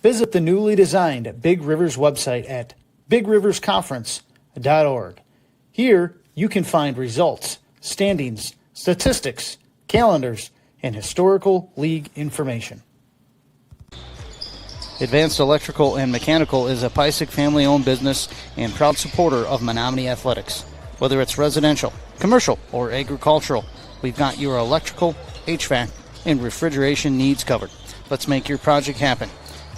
Visit the newly designed Big Rivers website at bigriversconference.org. Here, you can find results, standings, statistics, calendars, and historical league information. Advanced Electrical and Mechanical is a Pysick family-owned business and proud supporter of Menomonie athletics. Whether it's residential, commercial, or agricultural, we've got your electrical, HVAC, and refrigeration needs covered. Let's make your project happen.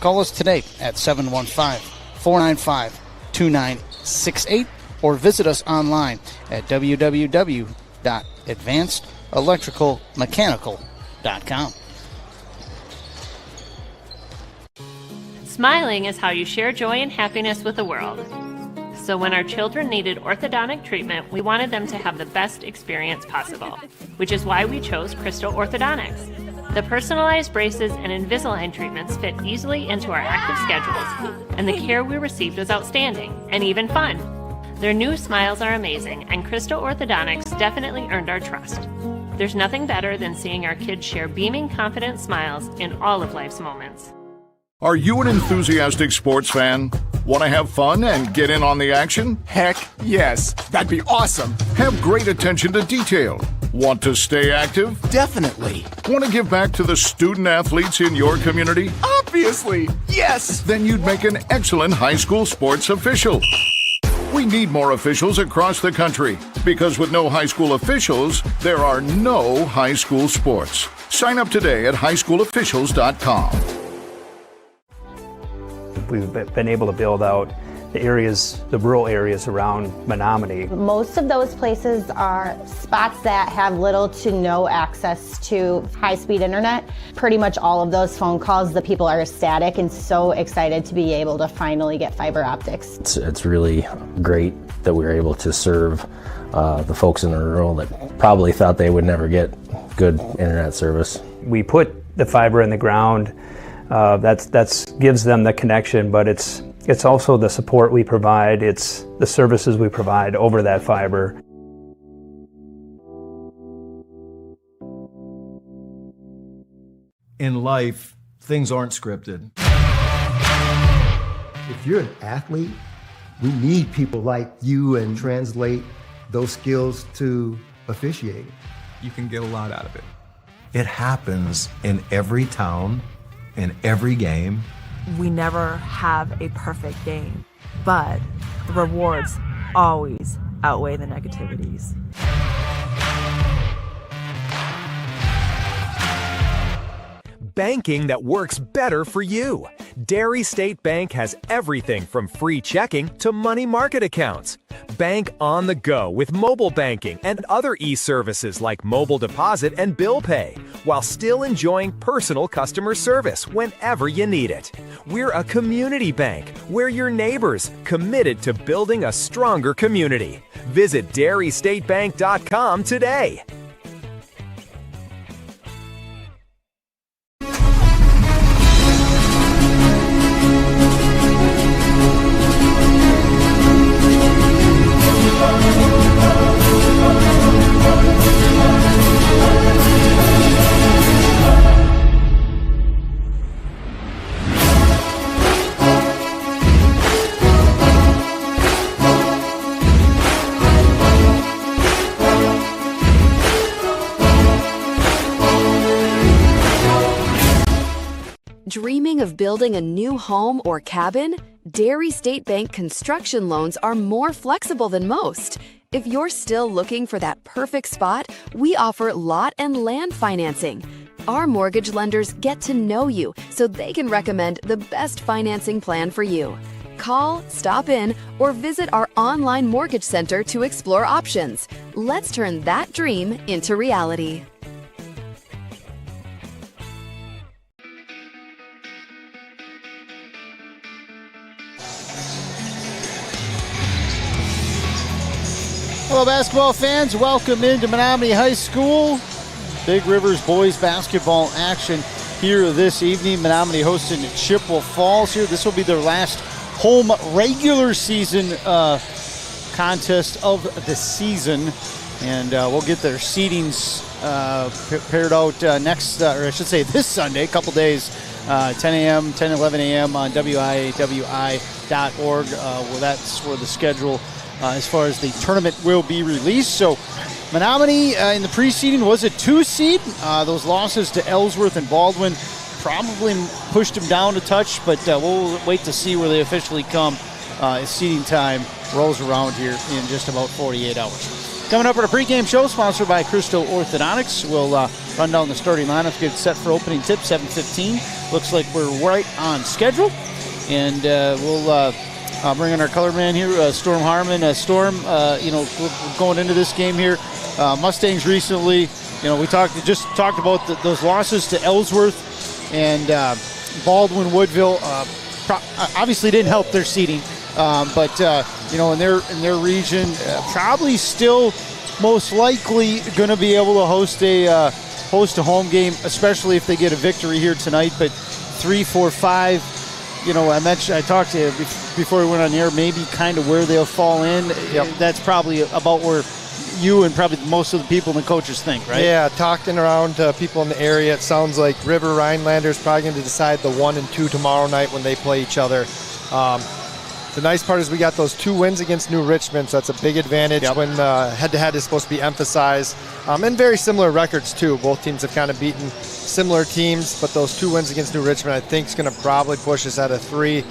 Call us today at 715-495-2968 or visit us online at www.advancedelectricalmechanical.com. Smiling is how you share joy and happiness with the world. So when our children needed orthodontic treatment, we wanted them to have the best experience possible, which is why we chose Crystal Orthodontics. The personalized braces and Invisalign treatments fit easily into our active schedules, and the care we received was outstanding and even fun. Their new smiles are amazing, and Crystal Orthodontics definitely earned our trust. There's nothing better than seeing our kids share beaming, confident smiles in all of life's moments. Are you an enthusiastic sports fan? Want to have fun and get in on the action? Heck yes, that'd be awesome. Have great attention to detail. Want to stay active? Definitely. Want to give back to the student athletes in your community? Obviously, yes. Then you'd make an excellent high school sports official. We need more officials across the country because with no high school officials, there are no high school sports. Sign up today at highschoolofficials.com. We've been able to build out the areas, the rural areas around Menomonie. Most of those places are spots that have little to no access to high-speed internet. Pretty much all of those phone calls, the people are ecstatic and so excited to be able to finally get fiber optics. It's really great that we were able to serve the folks in the rural that probably thought they would never get good internet service. We put the fiber in the ground. That's gives them the connection, but it's also the support we provide. It's the services we provide over that fiber. In life, things aren't scripted. If you're an athlete, we need people like you and translate those skills to officiating. You can get a lot out of it. It happens in every town, in every game. We never have a perfect game, but the rewards always outweigh the negativities. Banking that works better for you. Dairy State Bank has everything from free checking to money market accounts. Bank on the go with mobile banking and other e-services like mobile deposit and bill pay, while still enjoying personal customer service whenever you need it. We're a community bank. We're your neighbors, committed to building a stronger community. Visit dairystatebank.com today. Dreaming of building a new home or cabin? Dairy State Bank construction loans are more flexible than most. If you're still looking for that perfect spot, we offer lot and land financing. Our mortgage lenders get to know you so they can recommend the best financing plan for you. Call, stop in, or visit our online mortgage center to explore options. Let's turn that dream into reality. Hello, basketball fans. Welcome into Menomonie High School. Big Rivers boys basketball action here this evening. Menomonie hosting Chippewa Falls here. This will be their last home regular season contest of the season. And we'll get their seedings paired out next, or I should say this Sunday, a couple days 10 a.m., 10, 11 a.m. on WIAWI.org. Well, that's where the schedule as far as the tournament will be released. So Menomonie in the preceding was a 2 seed. Those losses to Ellsworth and Baldwin probably pushed them down a touch, but we'll wait to see where they officially come as seeding time rolls around here in just about 48 hours. Coming up at a pregame show sponsored by Crystal Orthodontics. We'll run down the starting lineup, get set for opening tip, 7:15. Looks like we're right on schedule. And we'll bring in our color man here, Storm Harmon. Storm, we're going into this game here. Mustangs recently, we just talked about those losses to Ellsworth and Baldwin Woodville. Obviously didn't help their seeding. But in their region, probably still most likely going to be able to host a home game, especially if they get a victory here tonight. But 3, 4, 5, I talked to you before we went on the air, maybe kind of where they'll fall in. Yep. That's probably about where you and probably most of the people and the coaches think, right? Yeah, talking around people in the area, it sounds like River Rhinelander is probably going to decide the 1 and 2 tomorrow night when they play each other. The nice part is we got those 2 wins against New Richmond, so that's a big advantage when head-to-head is supposed to be emphasized. And very similar records, too. Both teams have kind of beaten similar teams, but those 2 wins against New Richmond I think is going to probably push us at a 3.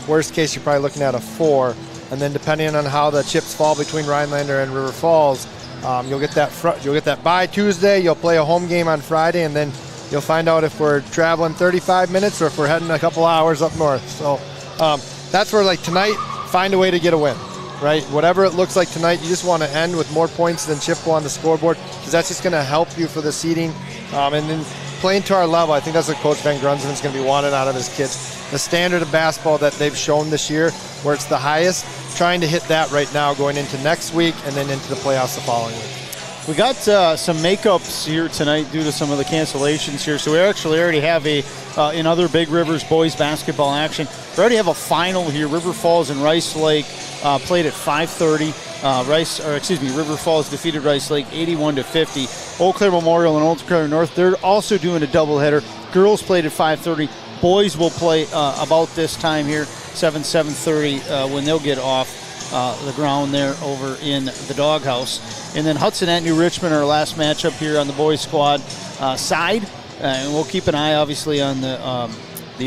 Worst case, you're probably looking at a 4. And then depending on how the chips fall between Rhinelander and River Falls, you'll get that bye Tuesday, you'll play a home game on Friday, and then you'll find out if we're traveling 35 minutes or if we're heading a couple hours up north. So that's where, like tonight, find a way to get a win, right? Whatever it looks like tonight, you just want to end with more points than Chippewa on the scoreboard because that's just going to help you for the seeding. And then playing to our level, I think that's what Coach Van Grunsven is going to be wanting out of his kids. The standard of basketball that they've shown this year, where it's the highest, trying to hit that right now going into next week and then into the playoffs the following week. We got some makeups here tonight due to some of the cancellations here. So we actually already have in other Big Rivers boys basketball action, we already have a final here. River Falls and Rice Lake played at 5:30. River Falls defeated Rice Lake 81-50. Eau Claire Memorial and Eau Claire North, they're also doing a doubleheader. Girls played at 5:30. Boys will play about this time here, 7:30 when they'll get off the ground there over in the doghouse. And then Hudson at New Richmond, our last matchup here on the boys squad side. And we'll keep an eye, obviously, on the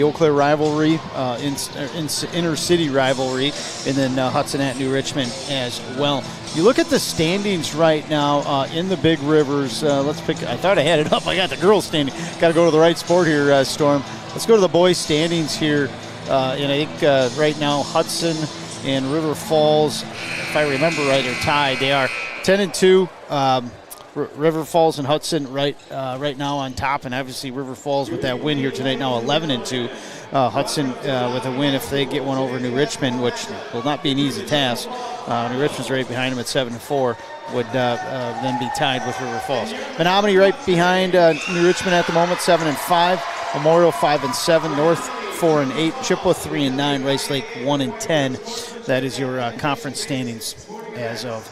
Eau Claire rivalry, inter-city rivalry, and then Hudson at New Richmond as well. You look at the standings right now in the Big Rivers. Let's pick. I thought I had it up. I got the girls standing. Got to go to the right sport here, Storm. Let's go to the boys standings here. And I think right now Hudson and River Falls, if I remember right, are tied. They are 10-2. River Falls and Hudson right now on top, and obviously River Falls with that win here tonight now 11-2. Hudson with a win if they get one over New Richmond, which will not be an easy task. New Richmond's right behind them at 7-4. Would then be tied with River Falls. Menomonie right behind New Richmond at the moment, 7-5. Memorial 5-7. North 4-8. Chippewa 3-9. Rice Lake 1-10. That is your conference standings as of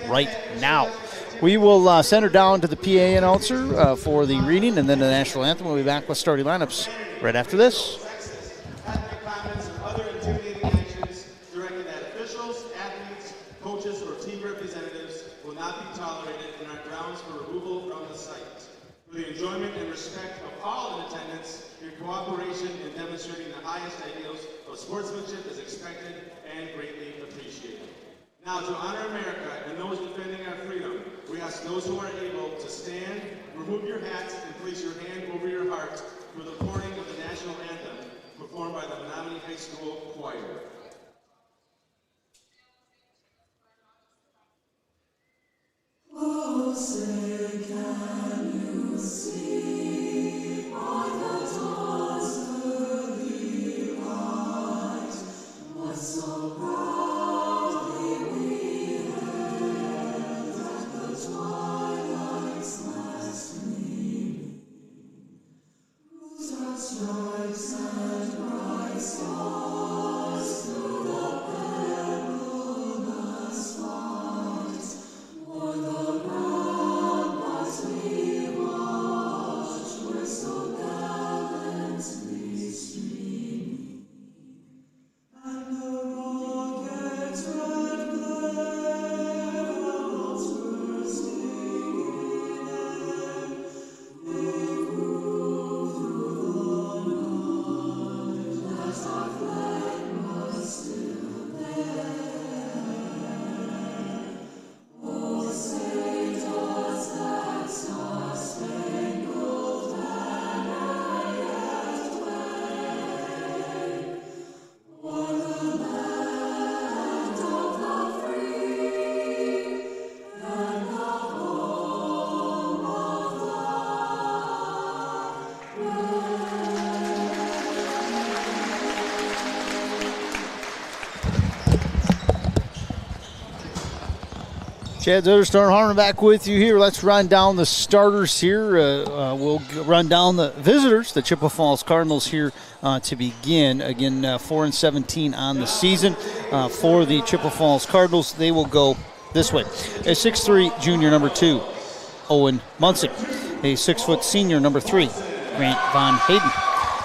right now. We will send her down to the PA announcer for the reading and then the national anthem. We'll be back with starting lineups right after this. Directed at officials, athletes, coaches, or team representatives will not be tolerated and are grounds for removal from the site. For the enjoyment and respect of all in attendance, your cooperation in demonstrating the highest ideals of sportsmanship is expected and greatly appreciated. Now, to honor America and those defending our freedom, we ask those who are able to stand, remove your hats, and place your hand over your heart for the pouring of the national anthem performed by the Menomonie High School Choir. Oh, say can you see by the dawn's early light what so proudly we hailed at the twilight's last gleaming, whose broad stripes and bright stars Chad Zoderstorm, Harmon back with you here. Let's run down the starters here. We'll run down the visitors, the Chippewa Falls Cardinals here to begin. Again, 4-17 on the season. For the Chippewa Falls Cardinals, they will go this way. A 6'3" junior, number 2, Owen Munson. A 6' senior, number 3, Grant Von Hayden.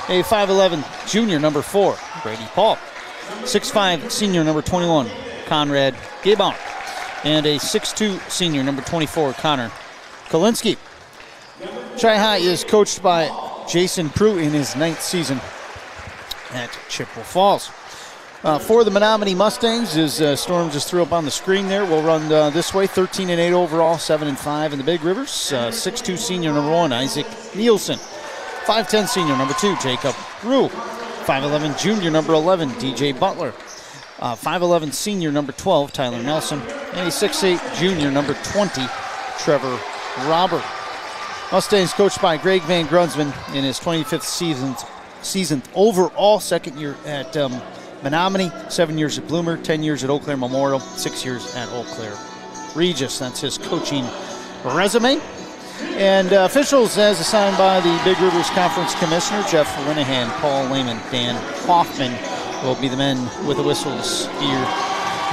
A 5'11" junior, number 4, Brady Paul. 6'5" senior, number 21, Conrad Gebauer. And a 6'2" senior, number 24, Connor Kalinsky. Chi-High is coached by Jason Prue in his 9th season at Chippewa Falls. For the Menomonie Mustangs, as Storm just threw up on the screen there, we'll run this way. 13-8 overall, 7-5 in the Big Rivers. 6'2" senior, number 1, Isaac Nielsen. 5'10" senior, number 2, Jacob Rue. 5'11" junior, number 11, DJ Butler. 5'11" senior, number 12, Tyler Nelson. And a 6'8" junior, number 20, Trevor Robert. Mustangs coached by Greg Van Grunsman in his 25th season overall, 2nd year at Menomonie, 7 years at Bloomer, 10 years at Eau Claire Memorial, 6 years at Eau Claire Regis. That's his coaching resume. And officials as assigned by the Big Rivers Conference Commissioner, Jeff Linehan, Paul Lehman, Dan Hoffman will be the men with the whistles here.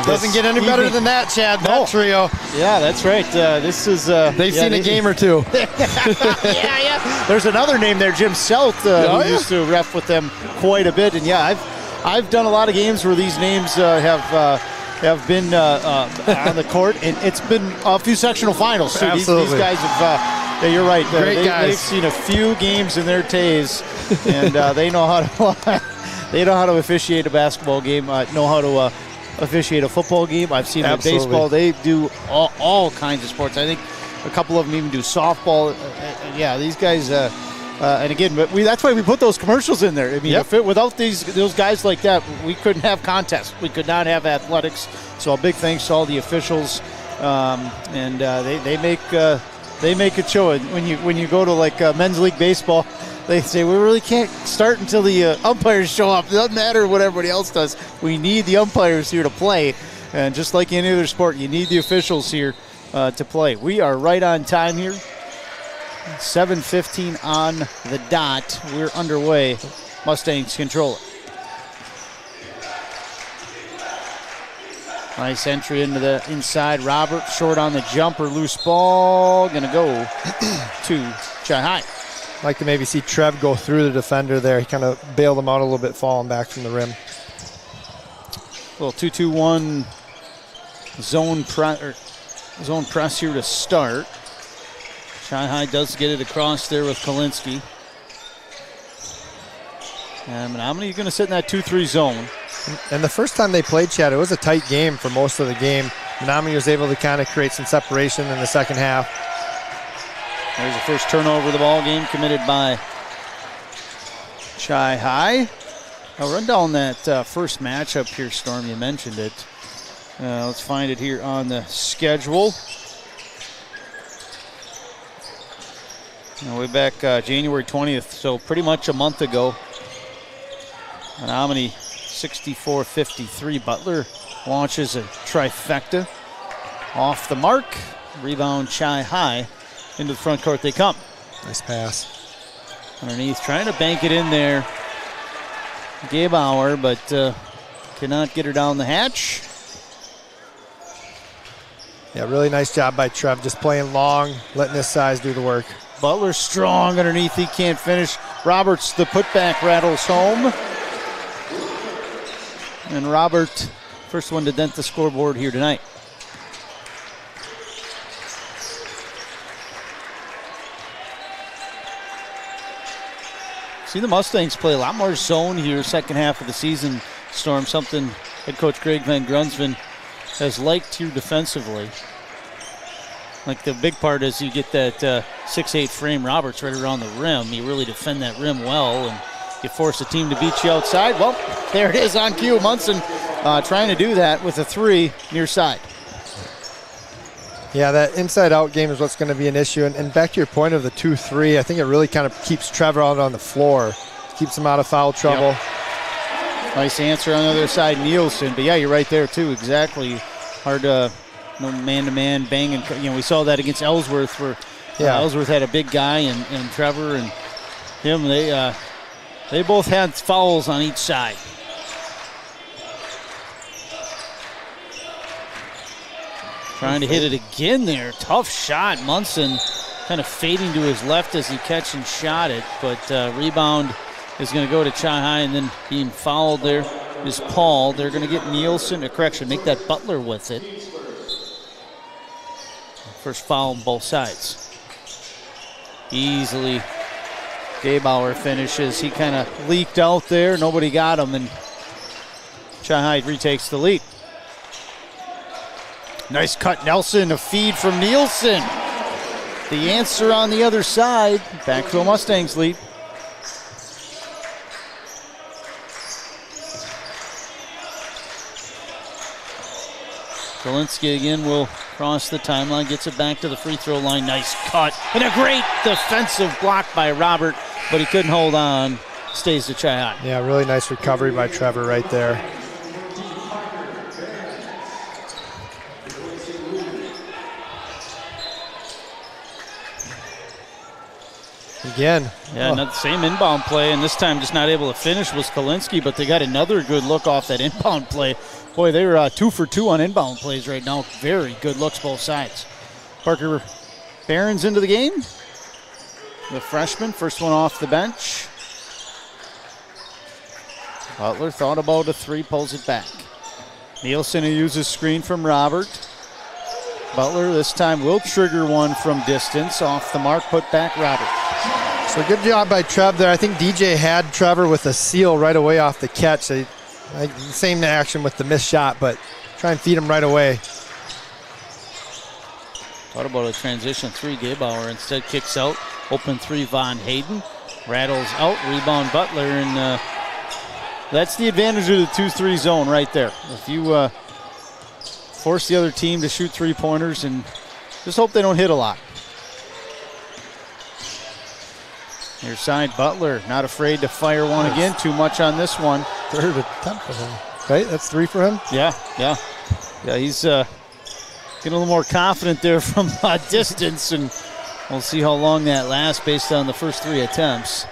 Doesn't get any better than that, Chad. That trio. Yeah, that's right. This is. They've seen a game or two. yeah. There's another name there, Jim Selt, who used to ref with them quite a bit. And yeah, I've done a lot of games where these names have been on the court, and it's been a few sectional finals too. Absolutely. These guys have. Yeah, you're right. Great guys. They've seen a few games in their days, and they know how to. They know how to officiate a basketball game. Know how to officiate a football game. I've seen them in baseball. They do all kinds of sports. I think a couple of them even do softball. Yeah, these guys. And again, that's why we put those commercials in there. I mean, without those guys like that, we couldn't have contests. We could not have athletics. So a big thanks to all the officials, and they make it show. And when you go to like men's league baseball, they say we really can't start until the umpires show up. It doesn't matter what everybody else does. We need the umpires here to play, and just like any other sport, you need the officials here to play. We are right on time here. 7:15 on the dot. We're underway. Mustangs control it. Nice entry into the inside. Robert short on the jumper. Loose ball. Going to go to Chi-High. I'd like to maybe see Trev go through the defender there. He kind of bailed him out a little bit, falling back from the rim. Little 2-2-1 zone press here to start. Chi-High does get it across there with Kalinsky. And Menomonie going to sit in that 2-3 zone. And the first time they played, Chad, it was a tight game for most of the game. Menomonie was able to kind of create some separation in the second half. There's the first turnover of the ball game committed by Chi-High. I'll run down that first matchup here, Storm. You mentioned it. Let's find it here on the schedule. Way back January 20th, so pretty much a month ago. Menomonie 64-53. Butler launches a trifecta. Off the mark. Rebound Chi-High. Into the front court they come. Nice pass. Underneath, trying to bank it in there. Gebauer, but cannot get her down the hatch. Yeah, really nice job by Trev, just playing long, letting this size do the work. Butler strong underneath, he can't finish. Roberts, the putback rattles home. And Robert, first one to dent the scoreboard here tonight. See the Mustangs play a lot more zone here second half of the season, Storm, something head coach Greg Van Grunsven has liked here defensively. Like the big part is you get that 6'8" frame Roberts right around the rim. You really defend that rim well, and you force the team to beat you outside. Well, there it is on cue. Munson trying to do that with a 3 near side. Yeah, that inside-out game is what's going to be an issue. And back to your point of the 2-3, I think it really kind of keeps Trevor out on the floor, keeps him out of foul trouble. Yep. Nice answer on the other side, Nielsen. But, yeah, you're right there, too, exactly. Hard to no man-to-man banging. We saw that against Ellsworth where Ellsworth had a big guy and Trevor and him. They both had fouls on each side. Trying to hit it again there. Tough shot. Munson kind of fading to his left as he catch and shot it. But rebound is going to go to Chi High, and then being fouled there is Paul. They're going to get Nielsen, make that Butler with it. First foul on both sides. Easily, Gebauer finishes. He kind of leaked out there. Nobody got him, and Chi High retakes the lead. Nice cut, Nelson, a feed from Nielsen. The answer on the other side. Back to a Mustangs lead. Kalinsky again will cross the timeline, gets it back to the free throw line. Nice cut. And a great defensive block by Robert, but he couldn't hold on. Stays to Chi High. Yeah, really nice recovery by Trevor right there. Again. Yeah, the same inbound play, and this time just not able to finish was Kalinsky, but they got another good look off that inbound play. Boy, they were 2 for 2 on inbound plays right now. Very good looks both sides. Parker Barron's into the game. The freshman, first one off the bench. Butler thought about a three, pulls it back. Nielsen, who uses screen from Robert. Butler this time will trigger one from distance. Off the mark, put back Robert. So good job by Trev there. I think DJ had Trevor with a seal right away off the catch. Same action with the missed shot, but try and feed him right away. Thought about a transition three. Gebauer instead kicks out. Open three, Von Hayden. Rattles out, rebound Butler, and that's the advantage of the 2-3 zone right there. If you force the other team to shoot three-pointers and just hope they don't hit a lot. Near side, Butler not afraid to fire one again. Too much on this one. Third attempt for him. Right, that's three for him? Yeah. He's getting a little more confident there from distance, and we'll see how long that lasts based on the first three attempts.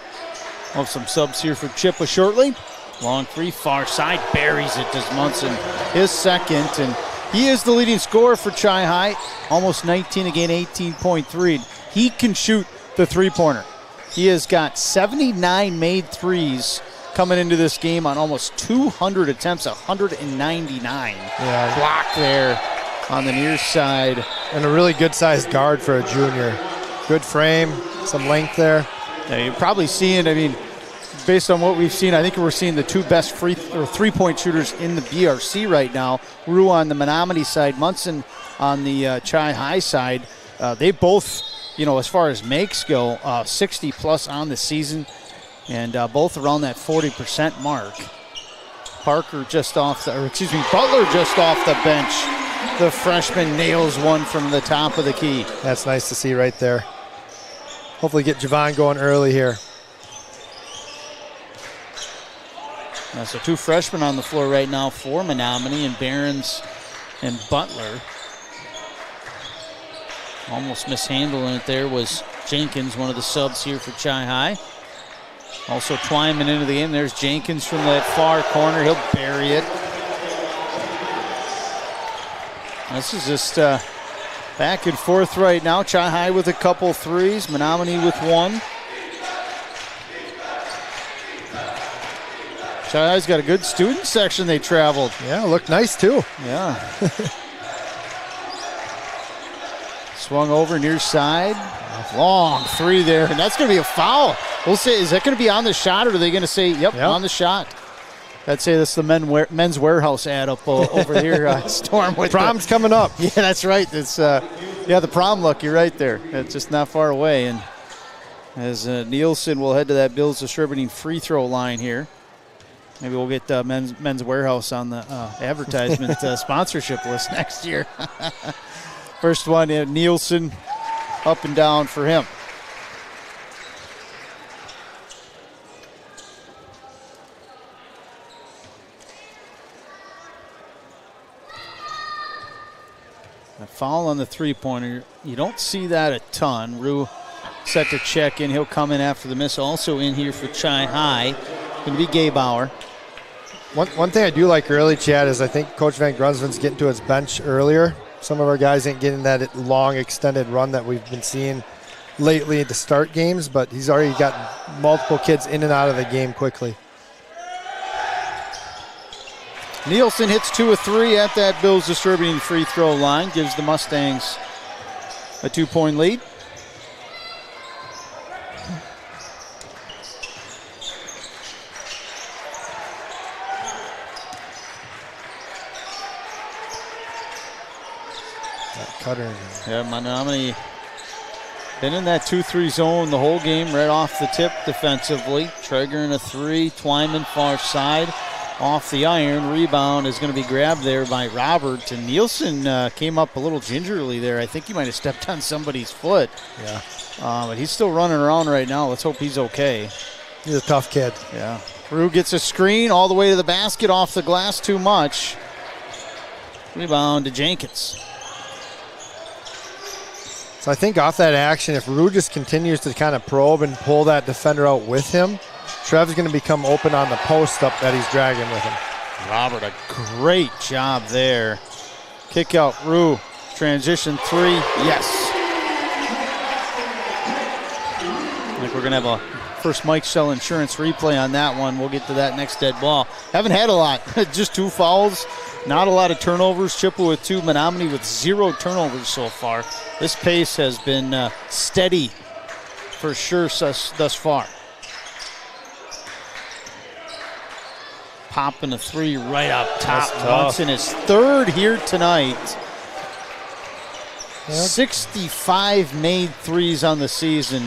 We'll have some subs here for Chippewa shortly. Long three, far side, buries it to Munson. His second, and he is the leading scorer for Chi High. Almost 19 again, 18.3. He can shoot the three-pointer. He has got 79 made threes coming into this game on almost 200 attempts, 199. Yeah. Block there on the near side. And a really good-sized guard for a junior. Good frame, some length there. Yeah, you're probably seeing, based on what we've seen, I think we're seeing the two best three-point shooters in the BRC right now. Rue on the Menomonie side, Munson on the Chi High side. They both, as far as makes go, 60-plus on the season, and both around that 40% mark. Butler just off the bench. The freshman nails one from the top of the key. That's nice to see right there. Hopefully get Javon going early here. So two freshmen on the floor right now for Menomonie, and Barons and Butler. Almost mishandling it there was Jenkins, one of the subs here for Chi High. Also Twyman into the game. There's Jenkins from that far corner. He'll bury it. This is just back and forth right now. Chi High with a couple threes. Menomonie with one. Chi High's got a good student section they traveled. Yeah, looked nice too. Yeah. Swung over near side. Long three there, and that's going to be a foul. We'll say, is that going to be on the shot, or are they going to say, yep, on the shot? I'd say that's the Men's Warehouse ad up over here, Storm. With Prom's coming up. Yeah, that's right. It's the prom look. You're right there. It's just not far away. And as Nielsen will head to that Bills Distributing free throw line here. Maybe we'll get Men's Warehouse on the advertisement sponsorship list next year. First one, Nielsen, up and down for him. A foul on the three-pointer. You don't see that a ton. Rue set to check in. He'll come in after the miss. Also in here for Chi High. Going to be Gabe Bauer. One thing I do like early, Chad, is I think Coach Van Grunsven's getting to his bench earlier. Some of our guys ain't getting that long, extended run that we've been seeing lately to start games, but he's already got multiple kids in and out of the game quickly. Nielsen hits 2 of 3 at that Bills distributing free throw line. Gives the Mustangs a 2-point lead. Cutter. Yeah, Menomonie been in that 2-3 zone the whole game, right off the tip defensively. Traeger in a 3, Twyman far side, off the iron. Rebound is going to be grabbed there by Robert, and Nielsen came up a little gingerly there. I think he might have stepped on somebody's foot. Yeah. But he's still running around right now. Let's hope he's okay. He's a tough kid. Yeah. Rue gets a screen all the way to the basket, off the glass too much. Rebound to Jenkins. So I think off that action, if Rue just continues to kind of probe and pull that defender out with him, Trev's going to become open on the post up that he's dragging with him. Robert, a great job there. Kick out, Rue. Transition 3, yes. I think we're going to have a first Mike Shell Insurance replay on that one. We'll get to that next dead ball. Haven't had a lot, just 2 fouls. Not a lot of turnovers. Chippewa with 2, Menomonie with 0 turnovers so far. This pace has been steady for sure thus far. Popping a 3 right up top. Munson is 3rd here tonight. Yep. 65 made 3s on the season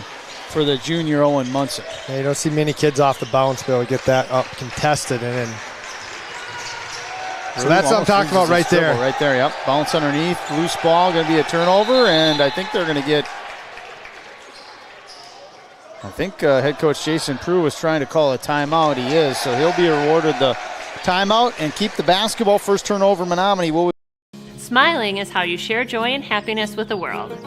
for the junior Owen Munson. Yeah, you don't see many kids off the bounce be able to get that up contested and then. So that's what I'm talking about right there. Right there, yep. Bounce underneath, loose ball, going to be a turnover, and I think they're going to get, head coach Jason Prue was trying to call a timeout. He is, so he'll be awarded the timeout and keep the basketball. First turnover, Menomonie. Smiling is how you share joy and happiness with the world.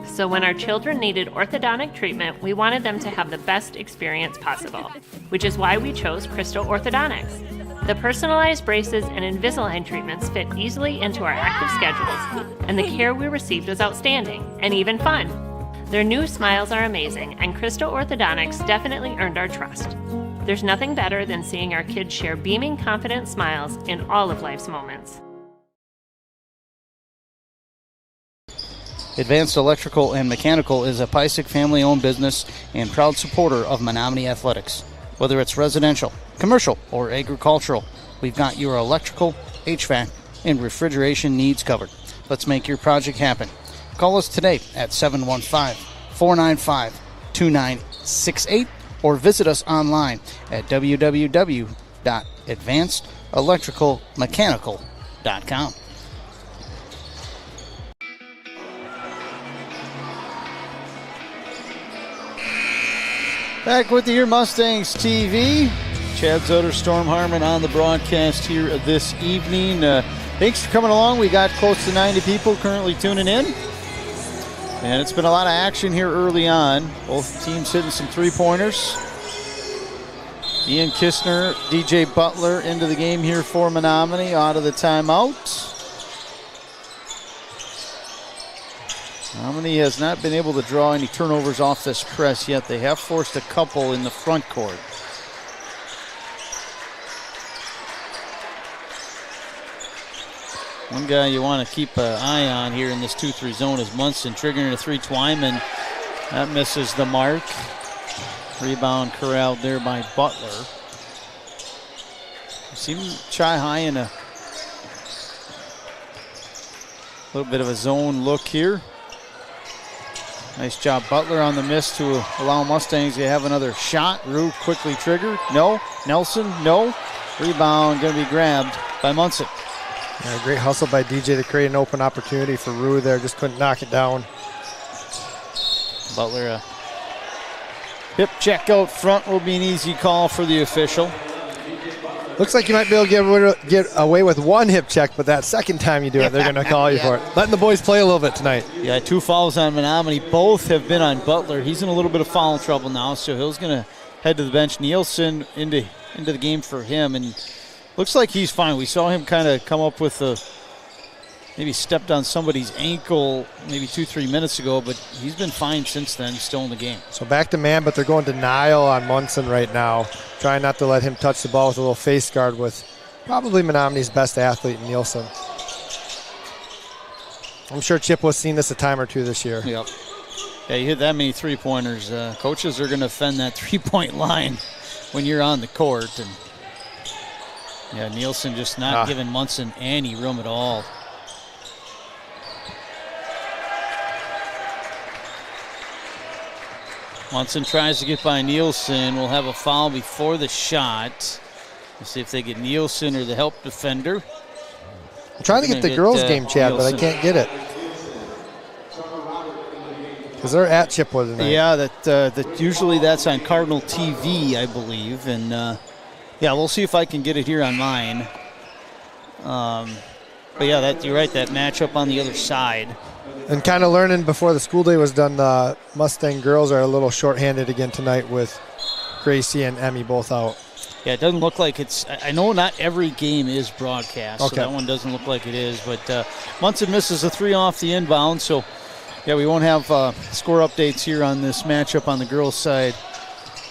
So when our children needed orthodontic treatment, we wanted them to have the best experience possible, which is why we chose Crystal Orthodontics. The personalized braces and Invisalign treatments fit easily into our active schedules, and the care we received was outstanding and even fun. Their new smiles are amazing, and Crystal Orthodontics definitely earned our trust. There's nothing better than seeing our kids share beaming, confident smiles in all of life's moments. Advanced Electrical and Mechanical is a Pysick family-owned business and proud supporter of Menomonie Athletics. Whether it's residential, commercial, or agricultural, we've got your electrical, HVAC, and refrigeration needs covered. Let's make your project happen. Call us today at 715-495-2968 or visit us online at www.advancedelectricalmechanical.com. Back with your Mustangs TV. Chad Zoder, Storm Harmon on the broadcast here this evening. Thanks for coming along. We got close to 90 people currently tuning in. And it's been a lot of action here early on. Both teams hitting some three-pointers. Ian Kistner, DJ Butler into the game here for Menomonie out of the timeout. Menomonie has not been able to draw any turnovers off this press yet. They have forced a couple in the front court. One guy you want to keep an eye on here in this 2-3 zone is Munson, triggering a 3 Twyman. That misses the mark. Rebound corralled there by Butler. You see Chi High in a little bit of a zone look here. Nice job, Butler, on the miss to allow Mustangs to have another shot. Rue quickly triggered. No. Nelson, no. Rebound going to be grabbed by Munson. Yeah, great hustle by DJ to create an open opportunity for Rue there. Just couldn't knock it down. Butler, a hip check out front will be an easy call for the official. Looks like you might be able to get away with one hip check, but that second time you do it, they're going to call you for it. Letting the boys play a little bit tonight. Yeah, 2 fouls on Menomonie. Both have been on Butler. He's in a little bit of foul trouble now, so Hill's going to head to the bench. Nielsen into the game for him, and looks like he's fine. We saw him kind of come up with maybe stepped on somebody's ankle maybe 2-3 minutes ago, but he's been fine since then, still in the game. So back to man, but they're going denial on Munson right now, trying not to let him touch the ball with a little face guard with probably Menomonie's best athlete, Nielsen. I'm sure Chippewa's seen this a time or two this year. Yep. Yeah, you hit that many three-pointers. Coaches are going to defend that three-point line when you're on the court. And yeah, Nielsen just not giving Munson any room at all. Munson tries to get by Nielsen. We'll have a foul before the shot. We'll see if they get Nielsen or the help defender. I'm trying to get the girls' game, Chad, but I can't get it. Because they're at Chippewa tonight. Yeah, that usually that's on Cardinal TV, I believe. And, yeah, we'll see if I can get it here on mine. But, yeah, you're right, that matchup on the other side. And kind of learning before the school day was done, the Mustang girls are a little shorthanded again tonight with Gracie and Emmy both out. Yeah, it doesn't look like it's – I know not every game is broadcast, so that one doesn't look like it is. But Munson misses a 3 off the inbound, so, yeah, we won't have score updates here on this matchup on the girls' side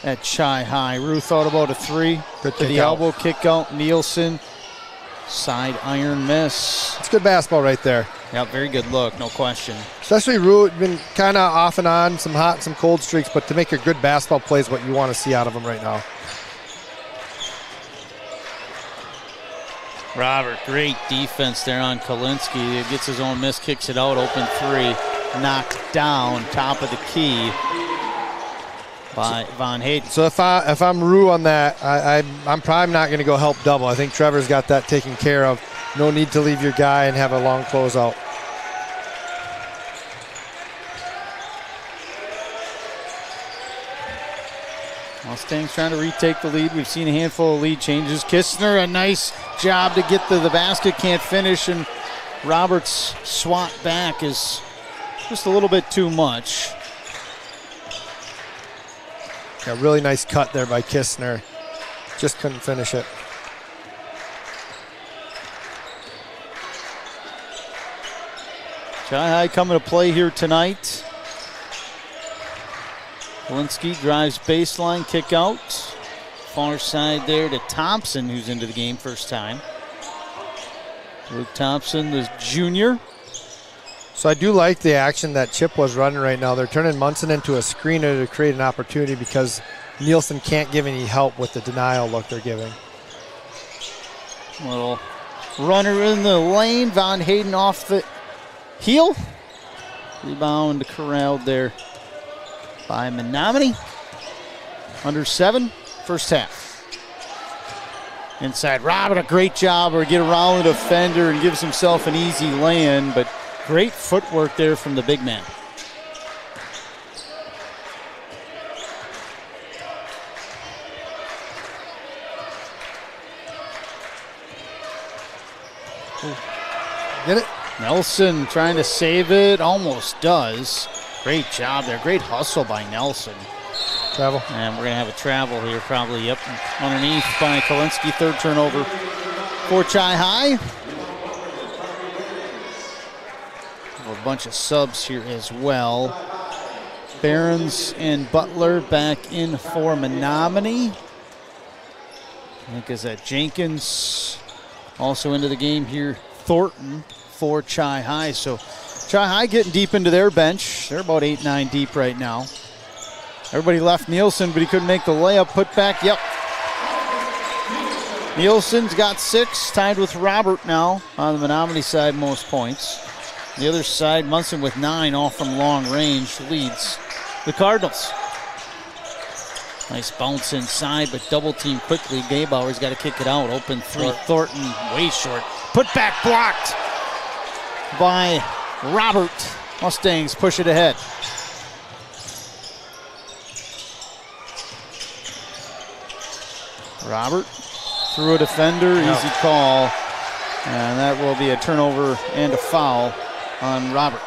at Chi High. Rue thought about a 3. Good to the elbow kick out. Nielsen, side iron miss. It's good basketball right there. Yeah, very good look, no question. Especially Rue, been kind of off and on, some hot, some cold streaks, but to make a good basketball play is what you want to see out of him right now. Robert, great defense there on Kalinsky. He gets his own miss, kicks it out, open 3, knocked down, top of the key by Von Hayden. So if I'm Rue on that, I'm probably not going to go help double. I think Trevor's got that taken care of. No need to leave your guy and have a long closeout. Mustangs trying to retake the lead. We've seen a handful of lead changes. Kistner, a nice job to get to the basket, can't finish, and Roberts' swat back is just a little bit too much. A really nice cut there by Kistner. Just couldn't finish it. Chi High coming to play here tonight. Kalinsky drives baseline, kick out. Far side there to Thompson, who's into the game first time. Luke Thompson, the junior. So I do like the action that Chip was running right now. They're turning Munson into a screener to create an opportunity because Nielsen can't give any help with the denial look they're giving. Little runner in the lane. Von Hayden off the heel. Rebound corralled there by Menomonie. Under 7, first half. Inside, Robert, a great job, or get around the defender and gives himself an easy land, but great footwork there from the big man. Get it? Nelson trying to save it, almost does. Great job there, great hustle by Nelson. Travel. And we're going to have a travel here probably, yep, underneath by Kalinsky. Third turnover for Chi High. A bunch of subs here as well. Barons and Butler back in for Menomonie. I think is that Jenkins also into the game here. Thornton for Chi High. So Chi High getting deep into their bench. They're about 8-9 deep right now. Everybody left Nielsen, but he couldn't make the layup. Put back, yep. Nielsen's got 6, tied with Robert now on the Menomonie side, most points. The other side, Munson with 9, all from long range, leads the Cardinals. Nice bounce inside, but double team quickly. Gaybauer's got to kick it out. Open 3, Thornton way short. Put back blocked by Robert. Mustangs push it ahead. Robert through a defender, easy call. And that will be a turnover and a foul on Robert.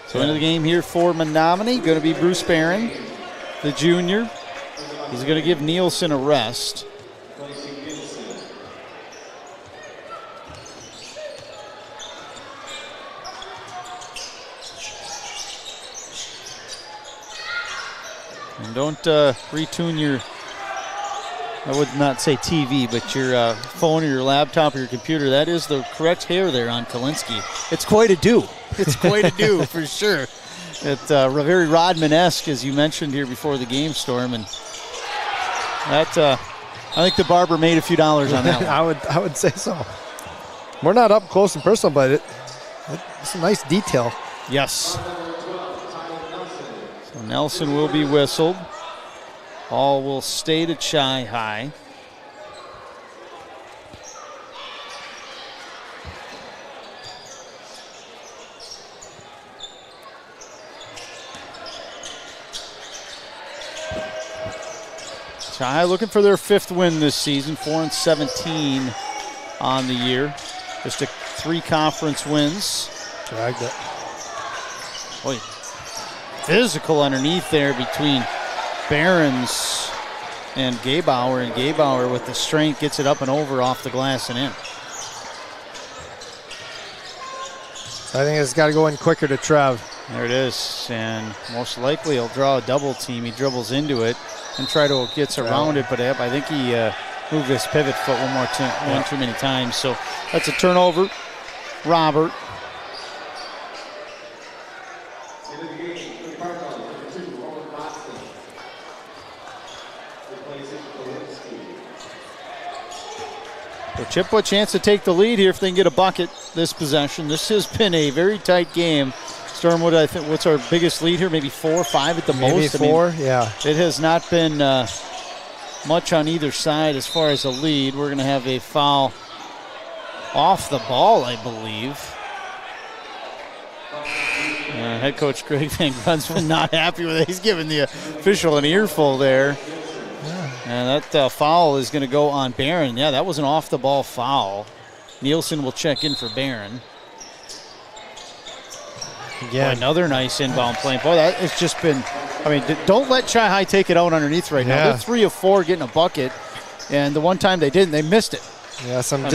So into the game here for Menomonie, going to be Bruce Barron, the junior. He's going to give Nielsen a rest. And don't retune your, I would not say TV, but your phone or your laptop or your computer. That is the correct hair there on Kalinske. It's quite a do. It's quite a do for sure. It's very Rodman-esque, as you mentioned here before the game, Storm. And that, I think the barber made a few dollars on that one. I would say so. We're not up close and personal, but it's a nice detail. Yes. So Nelson will be whistled. Ball will stay to Chi High. Chi High looking for their 5th win this season, 4-17 on the year. Just 3 conference wins. Dragged it. Boy, physical underneath there between Barons and Gaybauer. And Gaybauer with the strength gets it up and over off the glass and in. So I think it's got to go in quicker to Trev. There it is. And most likely he'll draw a double team. He dribbles into it and gets around it. But I think he moved his pivot foot one too many times. So that's a turnover. Robert. So Chippewa chance to take the lead here if they can get a bucket this possession. This has been a very tight game. Stormwood, I think, what's our biggest lead here? Maybe 4 or 5 at the most? Maybe 4, yeah. It has not been much on either side as far as a lead. We're going to have a foul off the ball, I believe. Head coach Greg Van Grunsven not happy with it. He's giving the official an earful there. And that foul is going to go on Barron. Yeah, that was an off-the-ball foul. Nielsen will check in for Barron. Yeah, another nice inbound play. Boy, that has just been, don't let Chi High take it out underneath right now. They're 3 of 4 getting a bucket, and the one time they didn't, they missed it. Yeah, something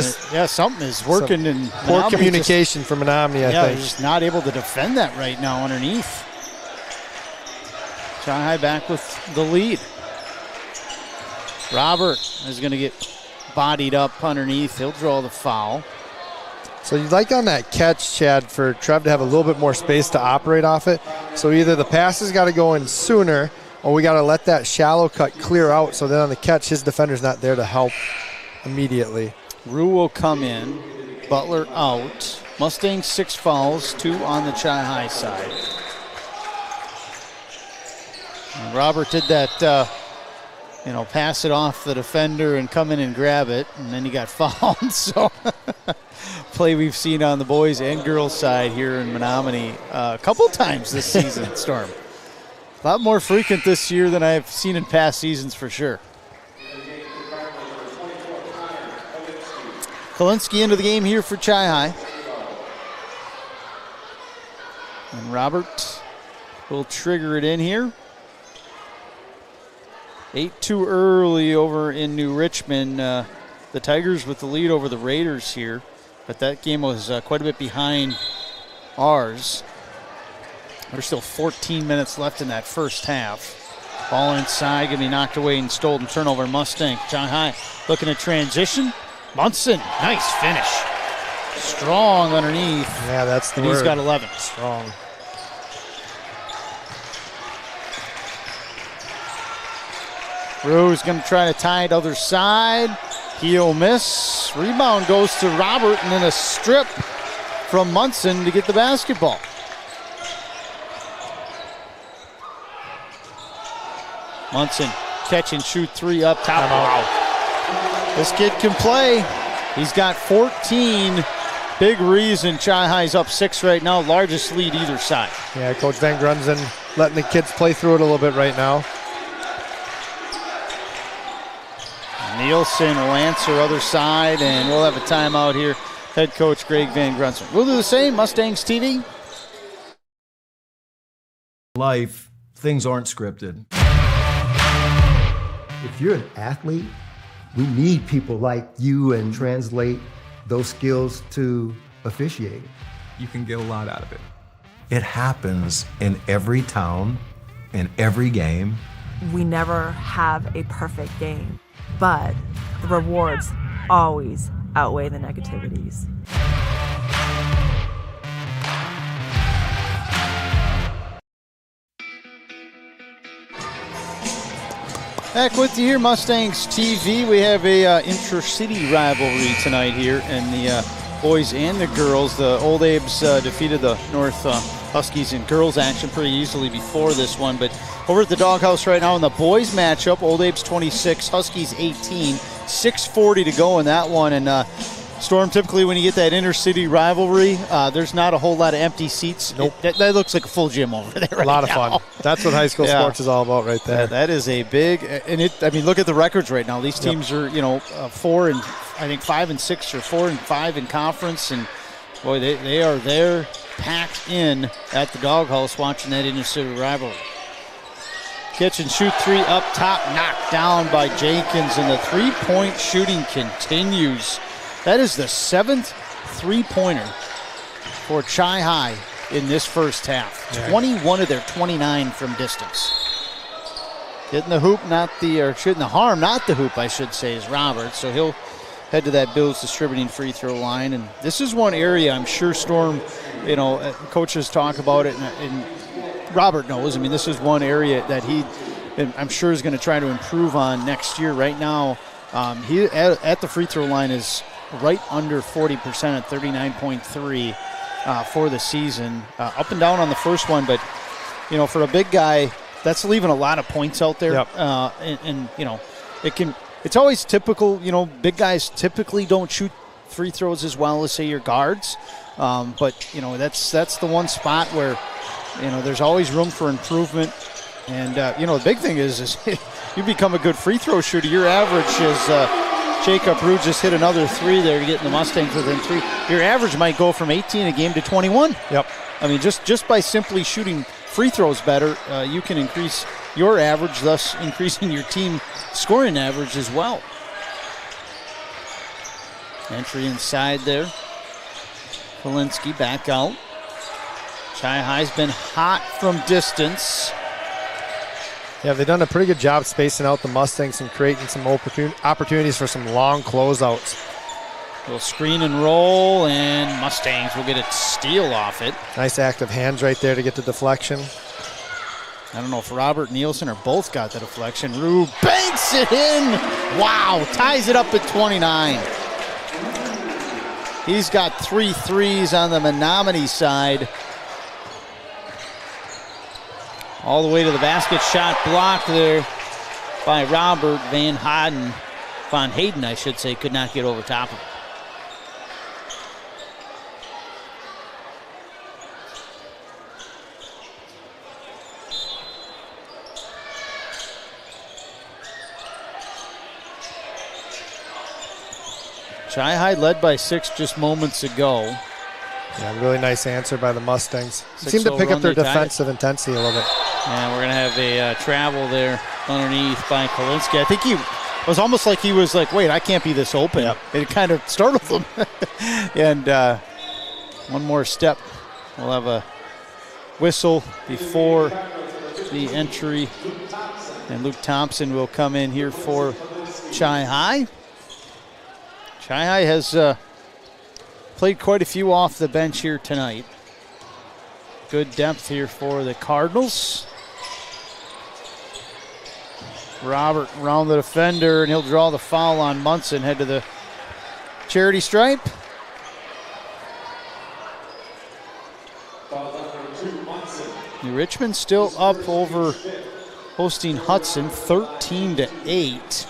is working. And poor communication from Menomonie, I think. He's not able to defend that right now underneath. Chi High back with the lead. Robert is going to get bodied up underneath. He'll draw the foul. So you'd like on that catch, Chad, for Trev to have a little bit more space to operate off it. So either the pass has got to go in sooner, or we got to let that shallow cut clear out, so then on the catch, his defender's not there to help immediately. Rue will come in. Butler out. Mustangs 6 fouls, 2 on the Chi High side. And Robert did that, pass it off the defender and come in and grab it, and then he got fouled. So play we've seen on the boys and girls side here in Menomonie a couple times this season, Storm. A lot more frequent this year than I've seen in past seasons for sure. Kalinske into the game here for Chi High. And Robert will trigger it in here. 8 too early over in New Richmond. The Tigers with the lead over the Raiders here, but that game was quite a bit behind ours. There's still 14 minutes left in that first half. Ball inside, going to be knocked away and stolen. Turnover, Mustang. Chi High looking at transition. Munson, nice finish. Strong underneath. Yeah, that's the word. He's got 11. Strong. Rue's going to try to tie it other side. He'll miss. Rebound goes to Robert, and then a strip from Munson to get the basketball. Munson catch and shoot 3 up top. Wow. This kid can play. He's got 14. Big reason Chi High's up 6 right now. Largest lead either side. Yeah, Coach Van Grunsven letting the kids play through it a little bit right now. Nielsen will answer other side, and we'll have a timeout here. Head coach Greg Van Grunson. We'll do the same. Mustangs TV. Life, things aren't scripted. If you're an athlete, we need people like you and translate those skills to officiating. You can get a lot out of it. It happens in every town, in every game. We never have a perfect game, but the rewards always outweigh the negativities. Back with you here, Mustangs TV. We have a intra-city rivalry tonight here, and the boys and the girls. The Old Abes defeated the North Huskies in girls action pretty easily before this one, but over at the Doghouse right now in the boys matchup, Old Abes 26, Huskies 18, 6:40 to go in that one, and Storm, typically when you get that inter-city rivalry, there's not a whole lot of empty seats. Nope. That looks like a full gym over there right A lot of now. fun. That's what high school sports is all about right there. That is a big, and look at the records right now. These teams are, 4 and I think 5 and 6 or 4 and 5 in conference, and boy, they are there packed in at the Doghouse watching that inter-city rivalry. Catch and shoot three up top, knocked down by Jenkins, and the three-point shooting continues. That is the 7th three-pointer for Chi High in this first half. Yeah. 21 of their 29 from distance. Hitting the hoop, shooting the harm, not the hoop, I should say, is Roberts. So he'll head to that Bills distributing free throw line. And this is one area I'm sure Storm, coaches talk about it, and Robert knows. I mean, this is one area that I'm sure is going to try to improve on next year. Right now, he at the free throw line is right under 40% at 39.3 for the season. Up and down on the first one, but, for a big guy, that's leaving a lot of points out there. Yep. It's always typical, big guys typically don't shoot free throws as well as, say, your guards. But, that's the one spot where, there's always room for improvement. And, the big thing is you become a good free throw shooter. Your average is Jacob Rude just hit another three there to get the Mustangs within 3. Your average might go from 18 a game to 21. Yep. I mean, just by simply shooting free throws better, you can increase your average, thus increasing your team scoring average as well. Entry inside there. Kolinsky back out. Chi High's been hot from distance. Yeah, they've done a pretty good job spacing out the Mustangs and creating some opportunities for some long closeouts. Little screen and roll, and Mustangs will get a steal off it. Nice active hands right there to get the deflection. I don't know if Robert Nielsen or both got the deflection. Rue banks it in. Wow, ties it up at 29. He's got 3 threes on the Menomonie side. All the way to the basket, shot blocked there by Robert Van Hayden, I should say, could not get over top of him. Chi High led by 6 just moments ago. Yeah, really nice answer by the Mustangs. Seem to pick up their defensive intensity a little bit. And we're going to have a travel there underneath by Kolinsky. I think he was almost like he was like, wait, I can't be this open. Yep. It kind of startled him. And one more step. We'll have a whistle before the entry. And Luke Thompson will come in here for Chi High. Chi High has played quite a few off the bench here tonight. Good depth here for the Cardinals. Robert around the defender, and he'll draw the foul on Munson. Head to the charity stripe. New Richmond still up over hosting Hudson, 13-8.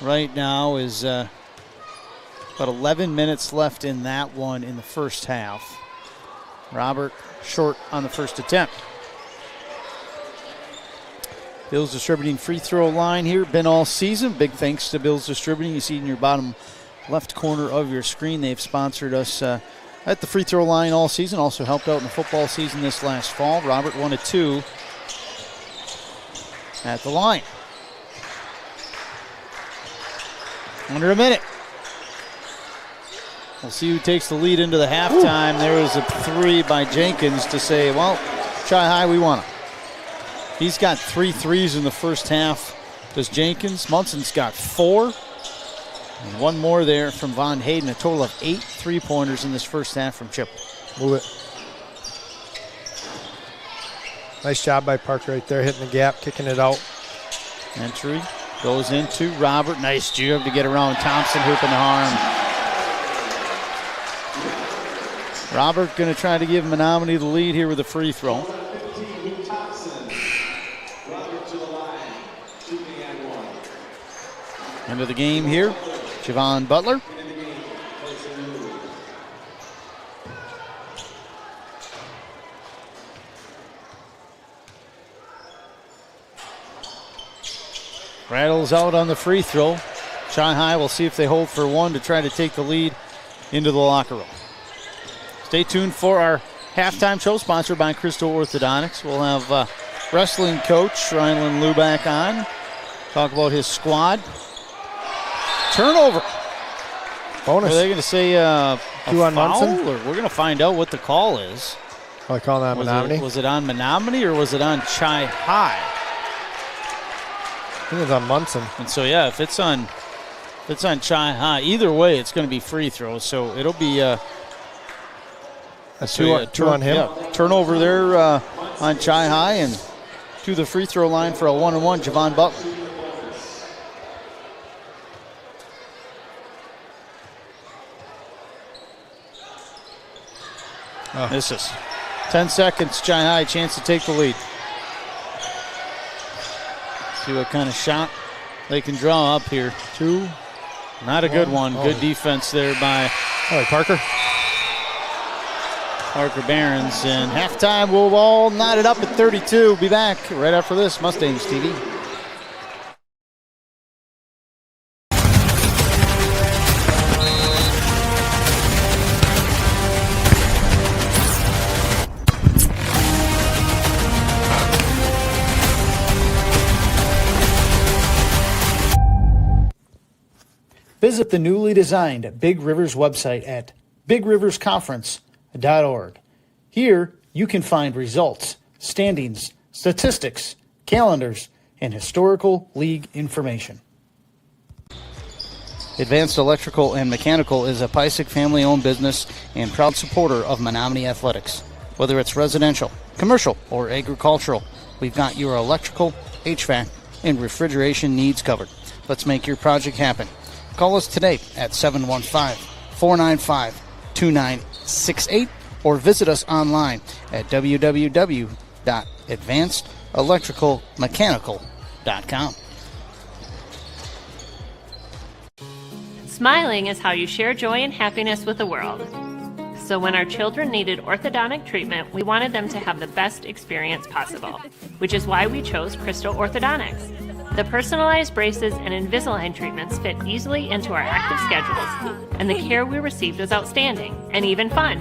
Right now is about 11 minutes left in that one in the first half. Robert short on the first attempt. Bill's Distributing free throw line here. Been all season. Big thanks to Bill's Distributing. You see in your bottom left corner of your screen, they've sponsored us at the free throw line all season. Also helped out in the football season this last fall. Robert 1 of 2 at the line. Under a minute. We'll see who takes the lead into the halftime. There was a 3 by Jenkins to say, well, Chi-High, we want him. He's got 3 threes in the first half. Does Jenkins? Munson's got 4. And 1 more there from Von Hayden. A total of 8 3-pointers in this first half from Chip. Move it. Nice job by Parker right there, hitting the gap, kicking it out. Entry goes into Robert. Nice jump to get around Thompson, hooping the arm. Robert going to try to give Menomonie the lead here with a free throw. End of the game here. Javon Butler. Rattles out on the free throw. Chi-High will see if they hold for 1 to try to take the lead into the locker room. Stay tuned for our halftime show sponsored by Crystal Orthodontics. We'll have wrestling coach Rylan Luback on. Talk about his squad. Turnover. Bonus. Are they going to say a 2 on foul? Munson? Or we're going to find out what the call is. Are they calling on Menomonie? Was it on Menomonie or was it on Chi-High? I think it's on Munson. And so, yeah, if it's on Chi-High, either way, it's going to be free throws. So it'll be a 2 on him. Yeah, turnover there on Chi-High and to the free throw line for a 1-on-1, Javon Butler. Misses. 10 seconds, Chi-High, chance to take the lead. See what kind of shot they can draw up here. 2. Not a good one. Good defense there by Parker. Parker Barons. And halftime, we'll all knot it up at 32. Be back right after this. Mustangs TV. Visit the newly designed Big Rivers website at bigriversconference.org. Here, you can find results, standings, statistics, calendars, and historical league information. Advanced Electrical and Mechanical is a Pysick family-owned business and proud supporter of Menomonie Athletics. Whether it's residential, commercial, or agricultural, we've got your electrical, HVAC, and refrigeration needs covered. Let's make your project happen. Call us today at 715-495-2968 or visit us online at www.advancedelectricalmechanical.com. Smiling is how you share joy and happiness with the world. So when our children needed orthodontic treatment, we wanted them to have the best experience possible, which is why we chose Crystal Orthodontics. The personalized braces and Invisalign treatments fit easily into our active schedules, and the care we received was outstanding and even fun.